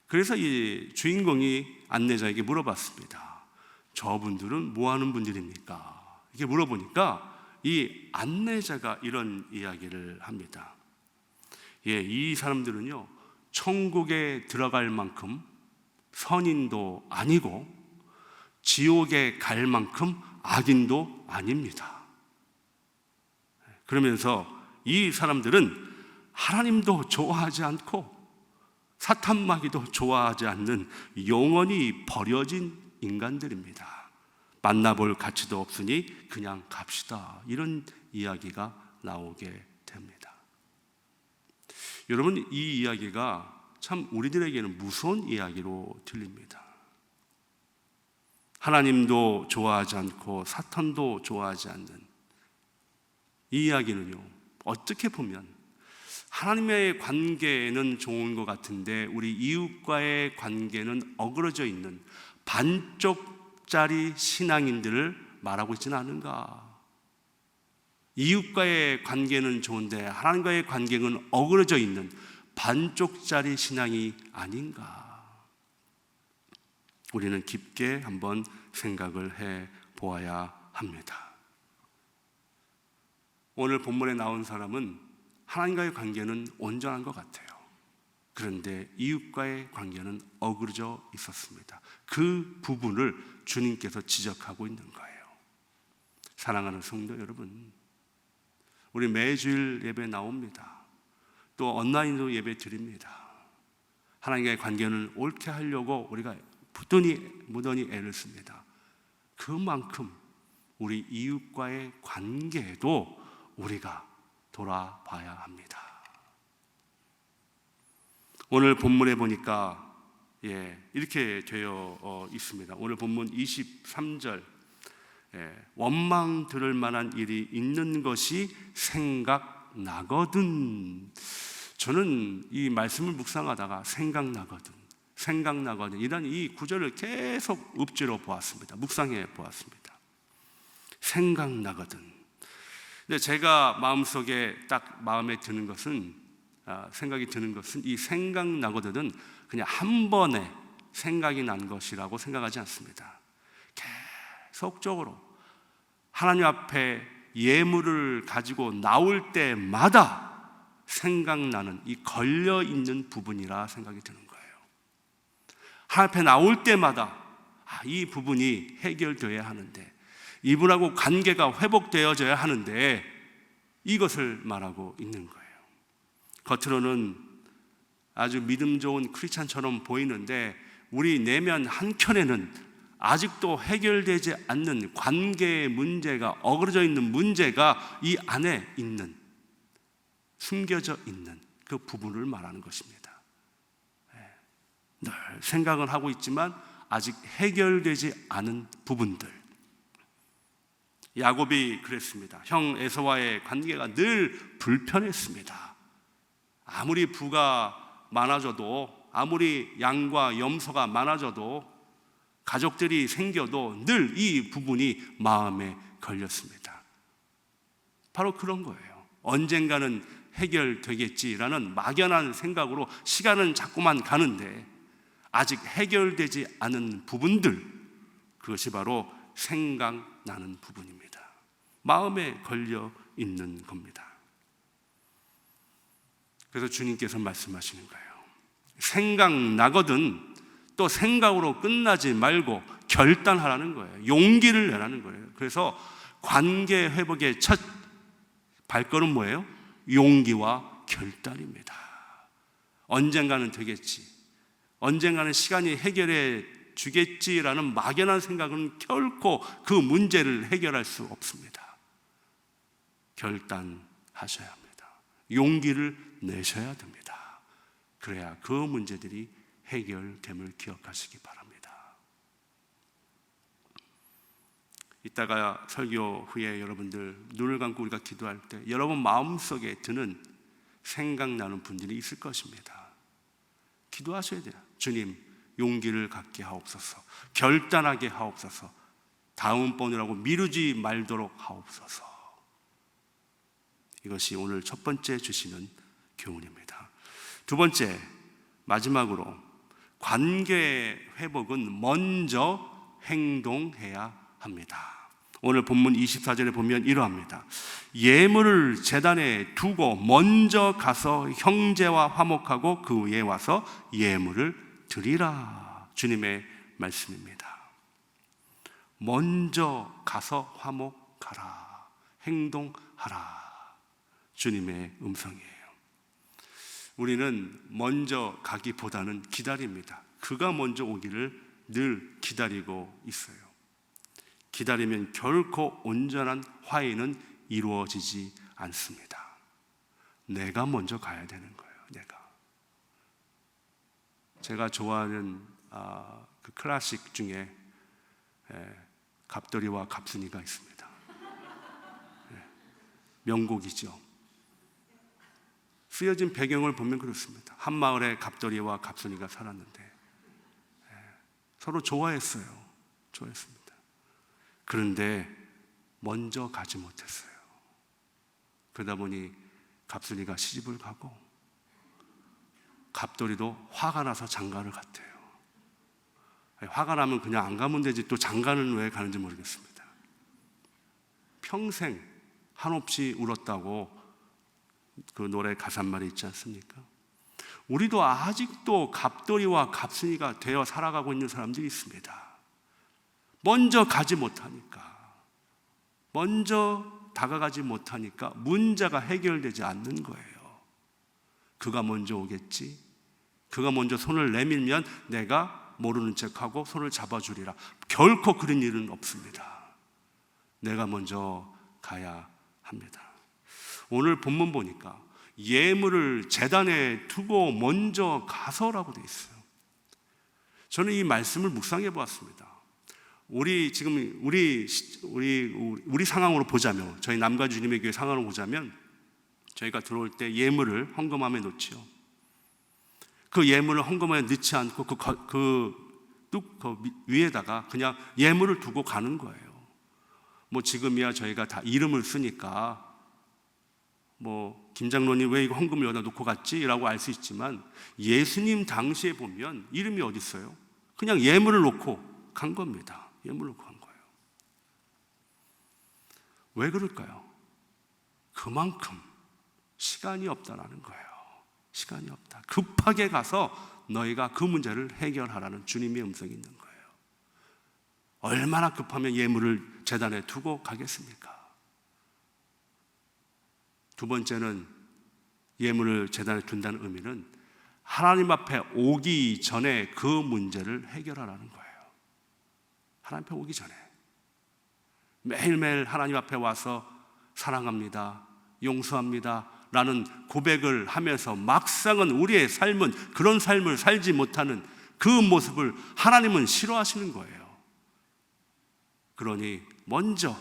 그래서 이 주인공이 안내자에게 물어봤습니다. 저분들은 뭐 하는 분들입니까? 이렇게 물어보니까 이 안내자가 이런 이야기를 합니다. 이 사람들은요, 천국에 들어갈 만큼 선인도 아니고 지옥에 갈 만큼 악인도 아닙니다. 그러면서 이 사람들은 하나님도 좋아하지 않고 사탄마귀도 좋아하지 않는 영원히 버려진 인간들입니다. 만나볼 가치도 없으니 그냥 갑시다. 이런 이야기가 나오게 됩니다. 여러분, 이 이야기가 참 우리들에게는 무서운 이야기로 들립니다. 하나님도 좋아하지 않고 사탄도 좋아하지 않는 이 이야기는요, 어떻게 보면 하나님의 관계는 좋은 것 같은데 우리 이웃과의 관계는 어그러져 있는 반쪽짜리 신앙인들을 말하고 있지는 않은가? 이웃과의 관계는 좋은데 하나님과의 관계는 어그러져 있는 반쪽짜리 신앙이 아닌가? 우리는 깊게 한번 생각을 해 보아야 합니다. 오늘 본문에 나온 사람은 하나님과의 관계는 온전한 것 같아요. 그런데 이웃과의 관계는 어그러져 있었습니다. 그 부분을 주님께서 지적하고 있는 거예요. 사랑하는 성도 여러분, 우리 매주일 예배 나옵니다. 또 온라인으로 예배 드립니다. 하나님과의 관계는 옳게 하려고 우리가 무던히 애를 씁니다. 그만큼 우리 이웃과의 관계도 우리가 돌아봐야 합니다. 오늘 본문에 보니까 이렇게 되어 있습니다. 오늘 본문 23절, 원망 들을 만한 일이 있는 것이 생각나거든. 저는 이 말씀을 묵상하다가 생각나거든 이런 이 구절을 계속 읊조려 보았습니다. 묵상해 보았습니다. 생각나거든. 근데 제가 마음속에 딱 마음에 드는 것은, 생각이 드는 것은 이 생각나거든은 그냥 한 번에 생각이 난 것이라고 생각하지 않습니다. 계속적으로 하나님 앞에 예물을 가지고 나올 때마다 생각나는 이 걸려있는 부분이라 생각이 드는 거예요. 하나님 앞에 나올 때마다 이 부분이 해결되어야 하는데, 이분하고 관계가 회복되어져야 하는데 이것을 말하고 있는 거예요. 겉으로는 아주 믿음 좋은 크리스찬처럼 보이는데 우리 내면 한켠에는 아직도 해결되지 않는 관계의 문제가, 어그러져 있는 문제가 이 안에 있는, 숨겨져 있는 그 부분을 말하는 것입니다. 늘 생각은 하고 있지만 아직 해결되지 않은 부분들. 야곱이 그랬습니다. 형 에서와의 관계가 늘 불편했습니다. 아무리 부가 많아져도, 아무리 양과 염소가 많아져도, 가족들이 생겨도 늘 이 부분이 마음에 걸렸습니다. 바로 그런 거예요. 언젠가는 해결되겠지라는 막연한 생각으로 시간은 자꾸만 가는데 아직 해결되지 않은 부분들, 그것이 바로 생각나는 부분입니다. 마음에 걸려 있는 겁니다. 그래서 주님께서 말씀하시는 거예요. 생각나거든 또 생각으로 끝나지 말고 결단하라는 거예요. 용기를 내라는 거예요. 그래서 관계 회복의 첫 발걸음 뭐예요? 용기와 결단입니다. 언젠가는 되겠지, 언젠가는 시간이 해결해 주겠지라는 막연한 생각은 결코 그 문제를 해결할 수 없습니다. 결단하셔야 합니다. 용기를 내셔야 됩니다. 그래야 그 문제들이 해결됨을 기억하시기 바랍니다. 이따가 설교 후에 여러분들 눈을 감고 우리가 기도할 때 여러분 마음속에 드는 생각나는 분들이 있을 것입니다. 기도하셔야 돼요. 주님, 용기를 갖게 하옵소서, 결단하게 하옵소서, 다음번이라고 미루지 말도록 하옵소서. 이것이 오늘 첫 번째 주시는 교훈입니다. 두 번째, 마지막으로 관계 회복은 먼저 행동해야 합니다. 오늘 본문 24절에 보면 이러합니다. 예물을 제단에 두고 먼저 가서 형제와 화목하고 그 위에 와서 예물을 드리라. 주님의 말씀입니다. 먼저 가서 화목하라, 행동하라. 주님의 음성이에요. 우리는 먼저 가기보다는 기다립니다. 그가 먼저 오기를 늘 기다리고 있어요. 기다리면 결코 온전한 화해는 이루어지지 않습니다. 내가 먼저 가야 되는 거예요. 제가 좋아하는 그 클래식 중에 갑돌이와 갑순이가 있습니다. 명곡이죠. 쓰여진 배경을 보면 그렇습니다. 한 마을에 갑돌이와 갑순이가 살았는데 서로 좋아했습니다. 그런데 먼저 가지 못했어요. 그러다 보니 갑순이가 시집을 가고 갑돌이도 화가 나서 장가를 갔대요. 화가 나면 그냥 안 가면 되지 또 장가는 왜 가는지 모르겠습니다. 평생 한없이 울었다고 그 노래 가사말이 있지 않습니까? 우리도 아직도 갑돌이와 갑순이가 되어 살아가고 있는 사람들이 있습니다. 먼저 가지 못하니까, 먼저 다가가지 못하니까 문제가 해결되지 않는 거예요. 그가 먼저 오겠지, 그가 먼저 손을 내밀면 내가 모르는 척하고 손을 잡아주리라. 결코 그런 일은 없습니다. 내가 먼저 가야 합니다. 오늘 본문 보니까 예물을 제단에 두고 먼저 가서라고 되어 있어요. 저는 이 말씀을 묵상해 보았습니다. 우리 상황으로 보자면, 저희 남가 주님의 교회 상황으로 보자면, 저희가 들어올 때 예물을 헌금함에 놓지요. 그 예물을 헌금함에 넣지 않고 그 위에다가 그냥 예물을 두고 가는 거예요. 뭐 지금이야 저희가 다 이름을 쓰니까 뭐 김장로님 왜 이거 헌금을 여기다 놓고 갔지? 라고 알 수 있지만 예수님 당시에 보면 이름이 어디 있어요? 그냥 예물을 놓고 간 겁니다. 예물을 놓고 간 거예요. 왜 그럴까요? 그만큼 시간이 없다라는 거예요. 시간이 없다. 급하게 가서 너희가 그 문제를 해결하라는 주님의 음성이 있는 거예요. 얼마나 급하면 예물을 제단에 두고 가겠습니까? 두 번째는 예물을 제단에 둔다는 의미는 하나님 앞에 오기 전에 그 문제를 해결하라는 거예요. 하나님 앞에 오기 전에 매일매일 하나님 앞에 와서 사랑합니다, 용서합니다 라는 고백을 하면서 막상은 우리의 삶은 그런 삶을 살지 못하는 그 모습을 하나님은 싫어하시는 거예요. 그러니 먼저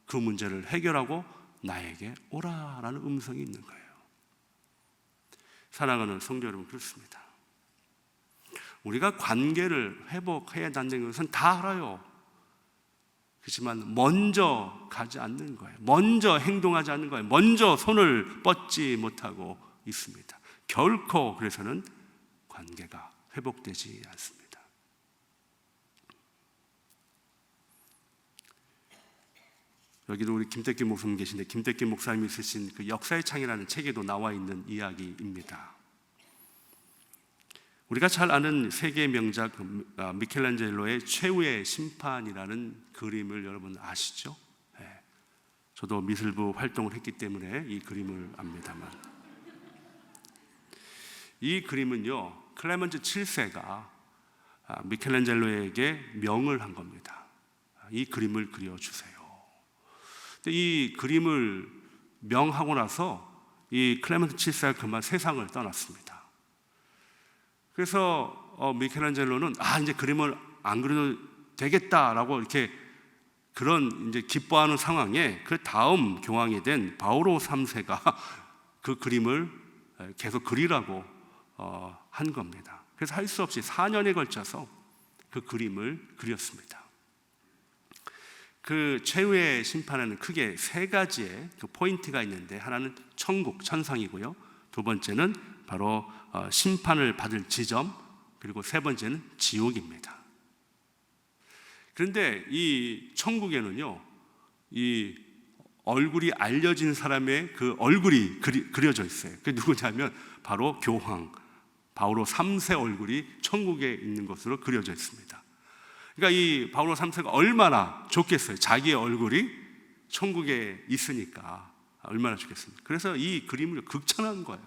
그 문제를 해결하고 나에게 오라라는 음성이 있는 거예요. 사랑하는 성도 여러분, 그렇습니다. 우리가 관계를 회복해야 한다는 것은 다 알아요. 그렇지만 먼저 가지 않는 거예요. 먼저 행동하지 않는 거예요. 먼저 손을 뻗지 못하고 있습니다. 결코 그래서는 관계가 회복되지 않습니다. 여기도 우리 김택기 목사님 계신데, 김택기 목사님이 쓰신 그 역사의 창이라는 책에도 나와 있는 이야기입니다. 우리가 잘 아는 세계 명작 미켈란젤로의 최후의 심판이라는 그림을 여러분 아시죠? 네. 저도 미술부 활동을 했기 때문에 이 그림을 압니다만, 이 그림은요, 클레멘트 7세가 미켈란젤로에게 명을 한 겁니다. 이 그림을 그려주세요. 이 그림을 명하고 나서 이 클레멘트 7세가 그만 세상을 떠났습니다. 그래서 미켈란젤로는 이제 그림을 안 그려도 되겠다라고 이렇게 그런 이제 기뻐하는 상황에 그 다음 교황이 된 바오로 3세가 그 그림을 계속 그리라고 한 겁니다. 그래서 할 수 없이 4년에 걸쳐서 그 그림을 그렸습니다. 그 최후의 심판에는 크게 세 가지의 그 포인트가 있는데, 하나는 천국, 천상이고요. 두 번째는 바로 심판을 받을 지점, 그리고 세 번째는 지옥입니다. 그런데 이 천국에는요, 이 얼굴이 알려진 사람의 그 얼굴이 그려져 있어요. 그게 누구냐면 바로 교황 바오로 3세 얼굴이 천국에 있는 것으로 그려져 있습니다. 그러니까 이 바오로 3세가 얼마나 좋겠어요. 자기의 얼굴이 천국에 있으니까 얼마나 좋겠습니까? 그래서 이 그림을 극찬한 거예요.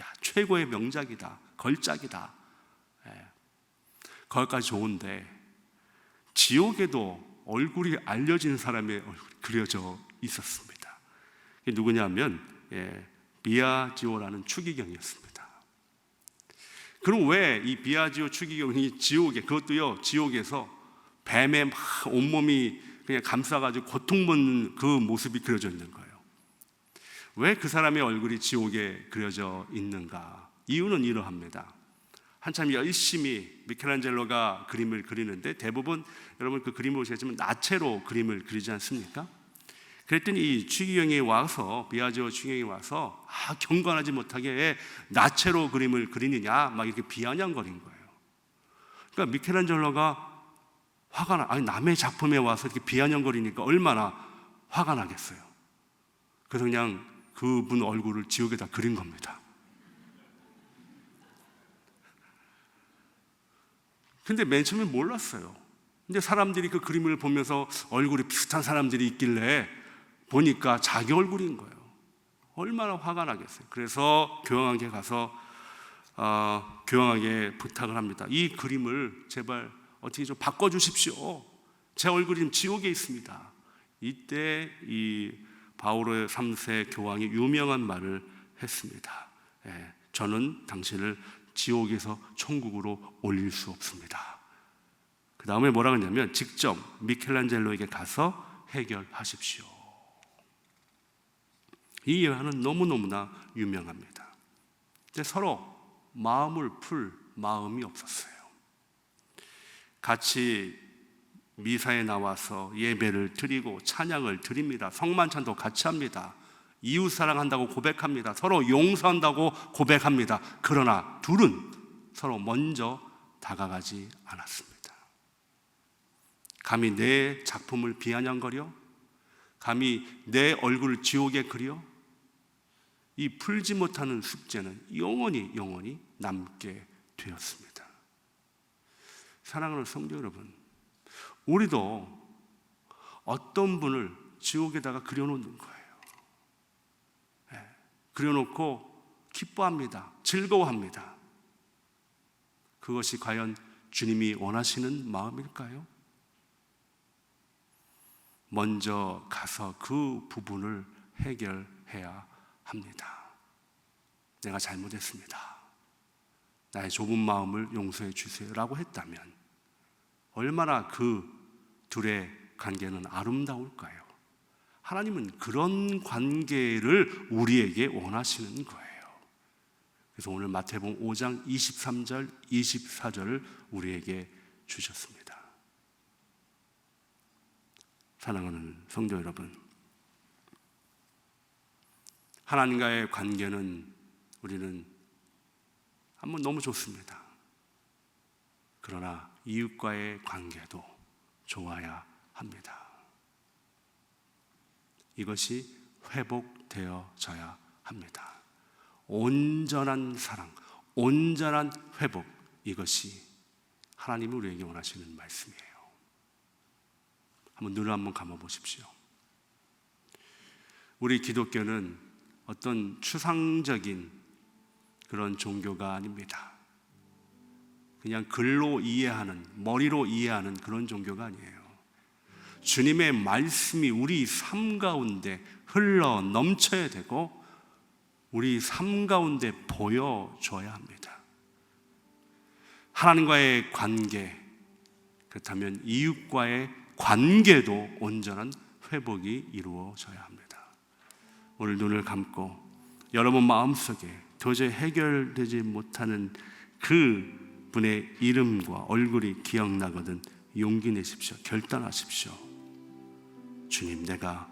야, 최고의 명작이다, 걸작이다. 거기까지 좋은데 지옥에도 얼굴이 알려진 사람의 얼굴이 그려져 있었습니다. 이게 누구냐면 비아지오라는 추기경이었습니다. 그럼 왜 이 비아지오 추기경이 지옥에, 그것도요 지옥에서 뱀에 막 온몸이 그냥 감싸가지고 고통받는 그 모습이 그려져 있는 거예요. 왜 그 사람의 얼굴이 지옥에 그려져 있는가? 이유는 이러합니다. 한참 열심히 미켈란젤로가 그림을 그리는데, 대부분 여러분 그 그림을 보시겠지만 나체로 그림을 그리지 않습니까? 그랬더니 이 추기경이 와서, 비아지오 추기경이 와서 경건하지 못하게 왜 나체로 그림을 그리느냐 막 이렇게 비아냥거린 거예요. 그러니까 미켈란젤로가 화가 나, 남의 작품에 와서 이렇게 비아냥거리니까 얼마나 화가 나겠어요. 그래서 그냥 그분 얼굴을 지옥에다 그린 겁니다. 근데 맨 처음에 몰랐어요. 근데 사람들이 그 그림을 보면서 얼굴이 비슷한 사람들이 있길래 보니까 자기 얼굴인 거예요. 얼마나 화가 나겠어요. 그래서 교황에게 가서 교황에게 부탁을 합니다. 이 그림을 제발 어떻게 좀 바꿔주십시오. 제 얼굴이 지금 지옥에 있습니다. 이때 이 바오로 3세 교황이 유명한 말을 했습니다. 저는 당신을 지옥에서 천국으로 올릴 수 없습니다. 그 다음에 뭐라 그러냐면 직접 미켈란젤로에게 가서 해결하십시오. 이 예화는 너무너무나 유명합니다. 근데 서로 마음을 풀 마음이 없었어요. 같이 미사에 나와서 예배를 드리고 찬양을 드립니다. 성만찬도 같이 합니다. 이웃 사랑한다고 고백합니다. 서로 용서한다고 고백합니다. 그러나 둘은 서로 먼저 다가가지 않았습니다. 감히 내 작품을 비아냥거려? 감히 내 얼굴을 지옥에 그려? 이 풀지 못하는 숙제는 영원히 남게 되었습니다. 사랑하는 성도 여러분, 우리도 어떤 분을 지옥에다가 그려놓는 거예요. 그려놓고 기뻐합니다. 즐거워합니다. 그것이 과연 주님이 원하시는 마음일까요? 먼저 가서 그 부분을 해결해야 합니다. 내가 잘못했습니다. 나의 좁은 마음을 용서해 주세요 라고 했다면 얼마나 그 둘의 관계는 아름다울까요? 하나님은 그런 관계를 우리에게 원하시는 거예요. 그래서 오늘 마태복음 5장 23절 24절을 우리에게 주셨습니다. 사랑하는 성도 여러분, 하나님과의 관계는 우리는 한번 너무 좋습니다. 그러나 이웃과의 관계도 좋아야 합니다. 이것이 회복되어져야 합니다. 온전한 사랑, 온전한 회복, 이것이 하나님이 우리에게 원하시는 말씀이에요. 한번 눈을 한번 감아 보십시오. 우리 기독교는 어떤 추상적인 그런 종교가 아닙니다. 그냥 글로 이해하는, 머리로 이해하는 그런 종교가 아니에요. 주님의 말씀이 우리 삶 가운데 흘러 넘쳐야 되고 우리 삶 가운데 보여줘야 합니다. 하나님과의 관계, 그렇다면 이웃과의 관계도 온전한 회복이 이루어져야 합니다. 오늘 눈을 감고 여러분 마음속에 도저히 해결되지 못하는 그 분의 이름과 얼굴이 기억나거든 용기 내십시오. 결단하십시오. 주님, 내가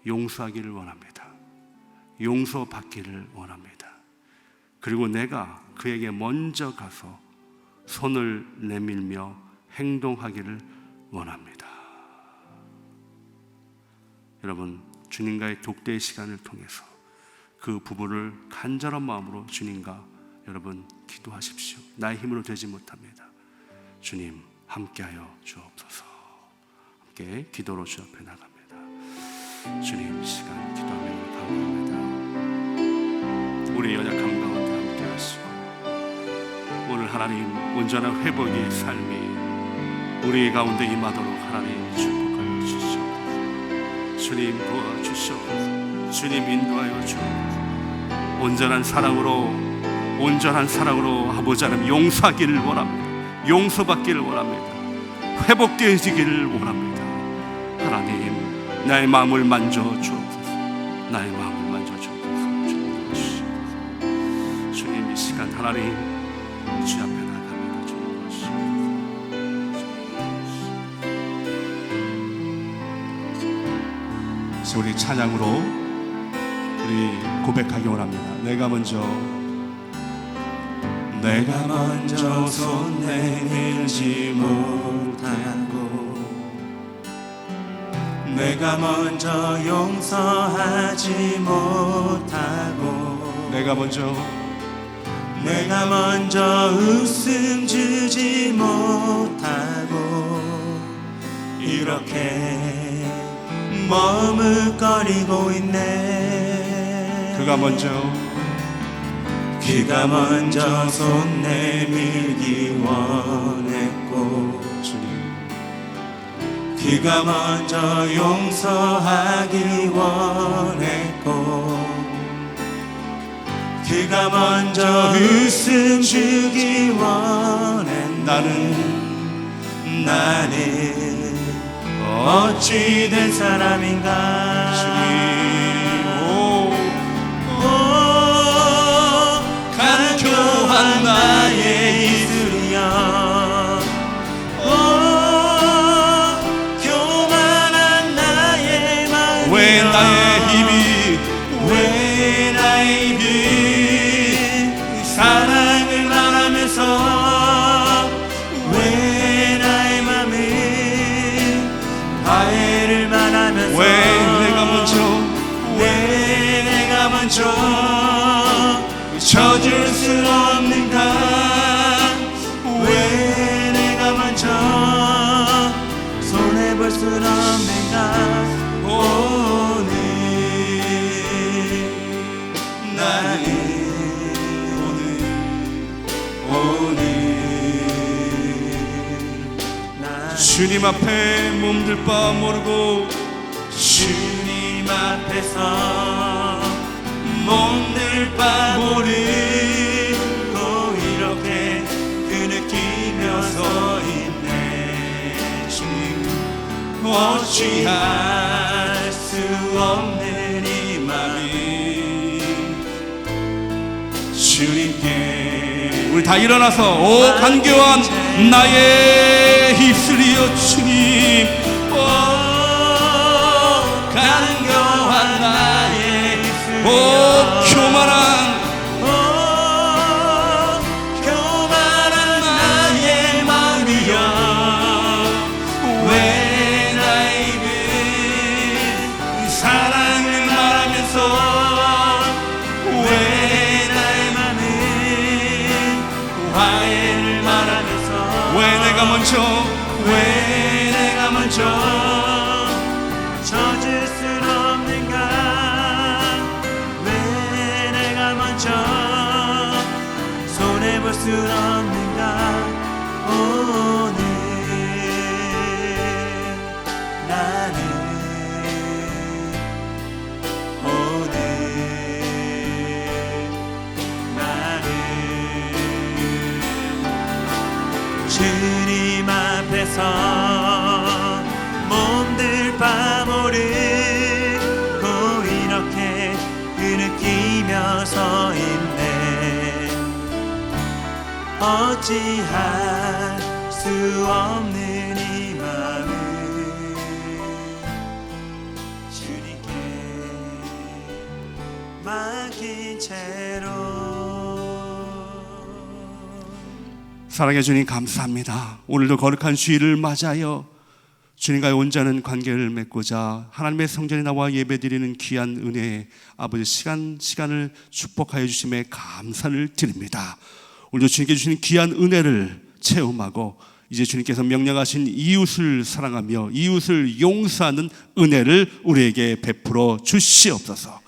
용서하기를 원합니다. 용서받기를 원합니다. 그리고 내가 그에게 먼저 가서 손을 내밀며 행동하기를 원합니다. 여러분, 주님과의 독대의 시간을 통해서 그 부부를 간절한 마음으로 주님과 여러분 기도하십시오. 나의 힘으로 되지 못합니다. 주님, 함께하여 주옵소서. 함께 기도로 주 앞에 나갑니다. 주님, 시간 기도하며 감사합니다. 우리 연약함 가운데 함께 하시고 오늘 하나님 온전한 회복의 삶이 우리 가운데 임하도록 하나님 축복하여 주시옵소서. 주님 도와주시옵소서. 주님 인도하여 주옵소서. 온전한 사랑으로 아버지 하나님 용서하기를 원합니다. 용서받기를 원합니다. 회복되어지기를 원합니다. 하나님, 나의 마음을 만져주옵소서. 나의 마음을 만져주옵소서. 주님 도와주시옵소서. 주님, 이 시간 하나님 주 앞에 나갑니다. 주님 도와주시옵소서. 우리 찬양으로 우리 고백하기 원합니다. 내가 먼저 손 내밀지 못하고 내가 먼저 용서하지 못하고 내가 먼저 웃음 주지 못하고 이렇게 머뭇거리고 있네. 그가 먼저 손 내밀기 원했고 그가 먼저 용서하기 원했고 그가 먼저 웃음 주기 원했네. 나는 어찌 된 사람인가. 간교한 나의 이들이여, 교만한 나의 마음이여, 왜 나의 입이 사랑을 말하면서 왜 나의 맘을 화해를 말하면서 왜 내가 먼저 져줄 수 없는가. 왜 내가 먼저 손해볼 수 없는가. 오늘 나는 주님 앞에 몸둘 바 모르고 주님 앞에서 몸둘 바 모르고 이렇게 그 느끼며 서 있네. 주님 어찌할 수 없는 이 마음이 주님께. 우리 다 일어나서 오 간교한 나의 입술이여 주님, 오 간교한 나의 입술이여, 오 교만한 교만한 나의 마음이여, 왜 나의 입은 사랑을 말하면서, 왜 나의 맘은 화해를 말하면서, 왜 내가 먼저 왜 내가 먼저 젖을 순 없는가, 왜 내가 먼저 손해볼 순 없는가. 오늘 나는 오늘 나는 주님 앞에서 몸둘 바 모르고 이렇게 흐느끼며 서 있네. 어찌할 수 없는 이 마음을 주님께 맡긴 채로. 사랑해 주님 감사합니다. 오늘도 거룩한 주일을 맞아요. 주님과의 온전한 관계를 맺고자 하나님의 성전에 나와 예배드리는 귀한 은혜에 아버지 시간을 축복하여 주심에 감사를 드립니다. 오늘도 주님께 주시는 귀한 은혜를 체험하고 이제 주님께서 명령하신 이웃을 사랑하며 이웃을 용서하는 은혜를 우리에게 베풀어 주시옵소서.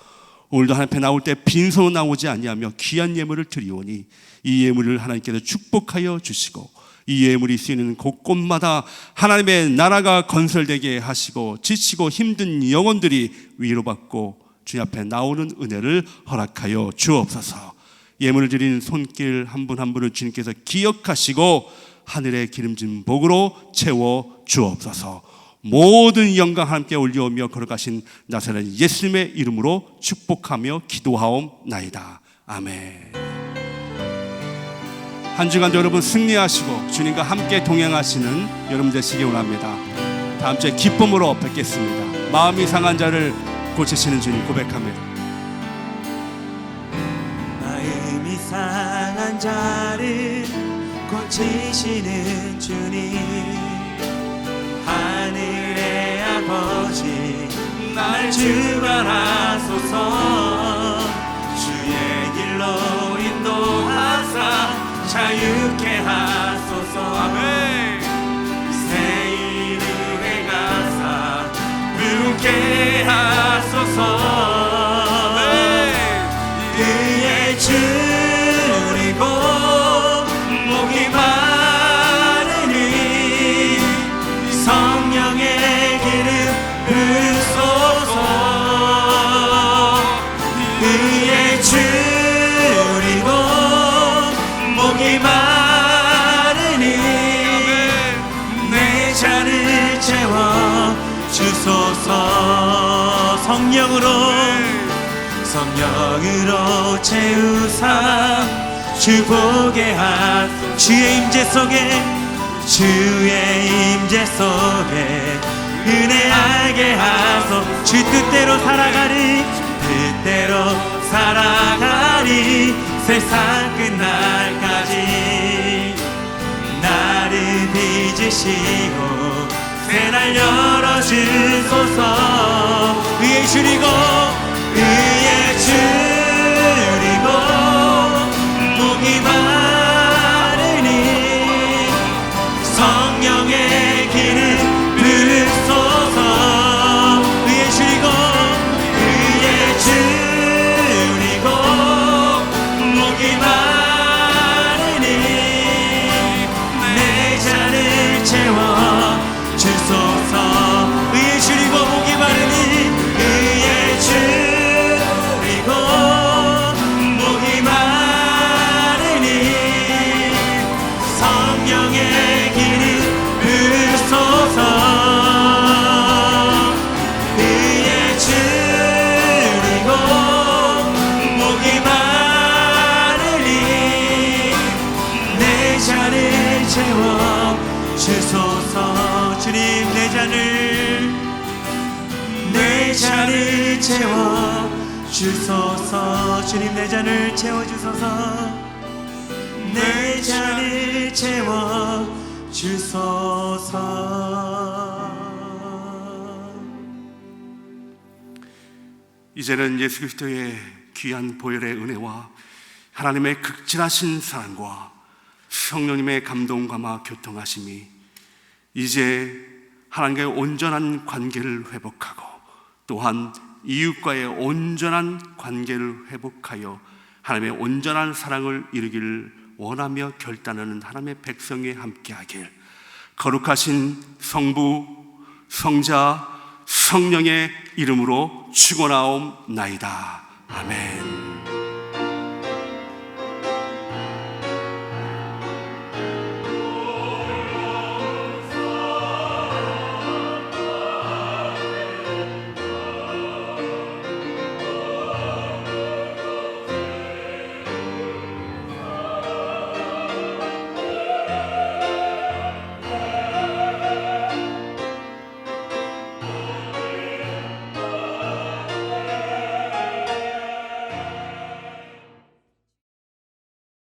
오늘도 하나님 앞에 나올 때 빈손으로 나오지 아니하며 귀한 예물을 드리오니 이 예물을 하나님께서 축복하여 주시고 이 예물이 쓰이는 곳곳마다 하나님의 나라가 건설되게 하시고 지치고 힘든 영혼들이 위로받고 주님 앞에 나오는 은혜를 허락하여 주옵소서. 예물을 드리는 손길 한 분 한 분을 주님께서 기억하시고 하늘의 기름진 복으로 채워 주옵소서. 모든 영광 함께 올려오며 걸어가신 나사렛 예수님의 이름으로 축복하며 기도하옵나이다. 아멘. 한 주간도 여러분 승리하시고 주님과 함께 동행하시는 여러분 되시기 원합니다. 다음 주에 기쁨으로 뵙겠습니다. 마음이 상한 자를 고치시는 주님 고백합니다. 마음이 상한 자를 고치시는 주님, 하늘의 아버지 날 주관하소서. 주의 길로 인도하사 자유케 하소서. 아멘. 새 이름에 가사 부르게 하소서. 아멘. 그의 줄이고 목이 마르니 성령의 기름 부으소서. 그의 줄이고 목이 마르니 내 잔을 채워 주소서. 성령으로 채우사 주 보게 하. 주의 임재 속에 은혜 알게 하소. 주 뜻대로 살아가리 세상 끝날까지. 나를 빚으시고 새날 열어주소서. 의에 줄이고 목이 마르니 성령의 기름 부으소서. 의에 줄이고 목이 마르니 내 잔을 채워 내 잔을 채워 주소서. 주님 내 잔을 채워 주소서. 내 잔을 채워 주소서. 이제는 예수 그리스도의 귀한 보혈의 은혜와 하나님의 극진하신 사랑과 성령님의 감동감화 교통하심이 이제 하나님과의 온전한 관계를 회복하고 또한 이웃과의 온전한 관계를 회복하여 하나님의 온전한 사랑을 이루기를 원하며 결단하는 하나님의 백성에 함께하길 거룩하신 성부, 성자, 성령의 이름으로 축원하옵나이다. 아멘.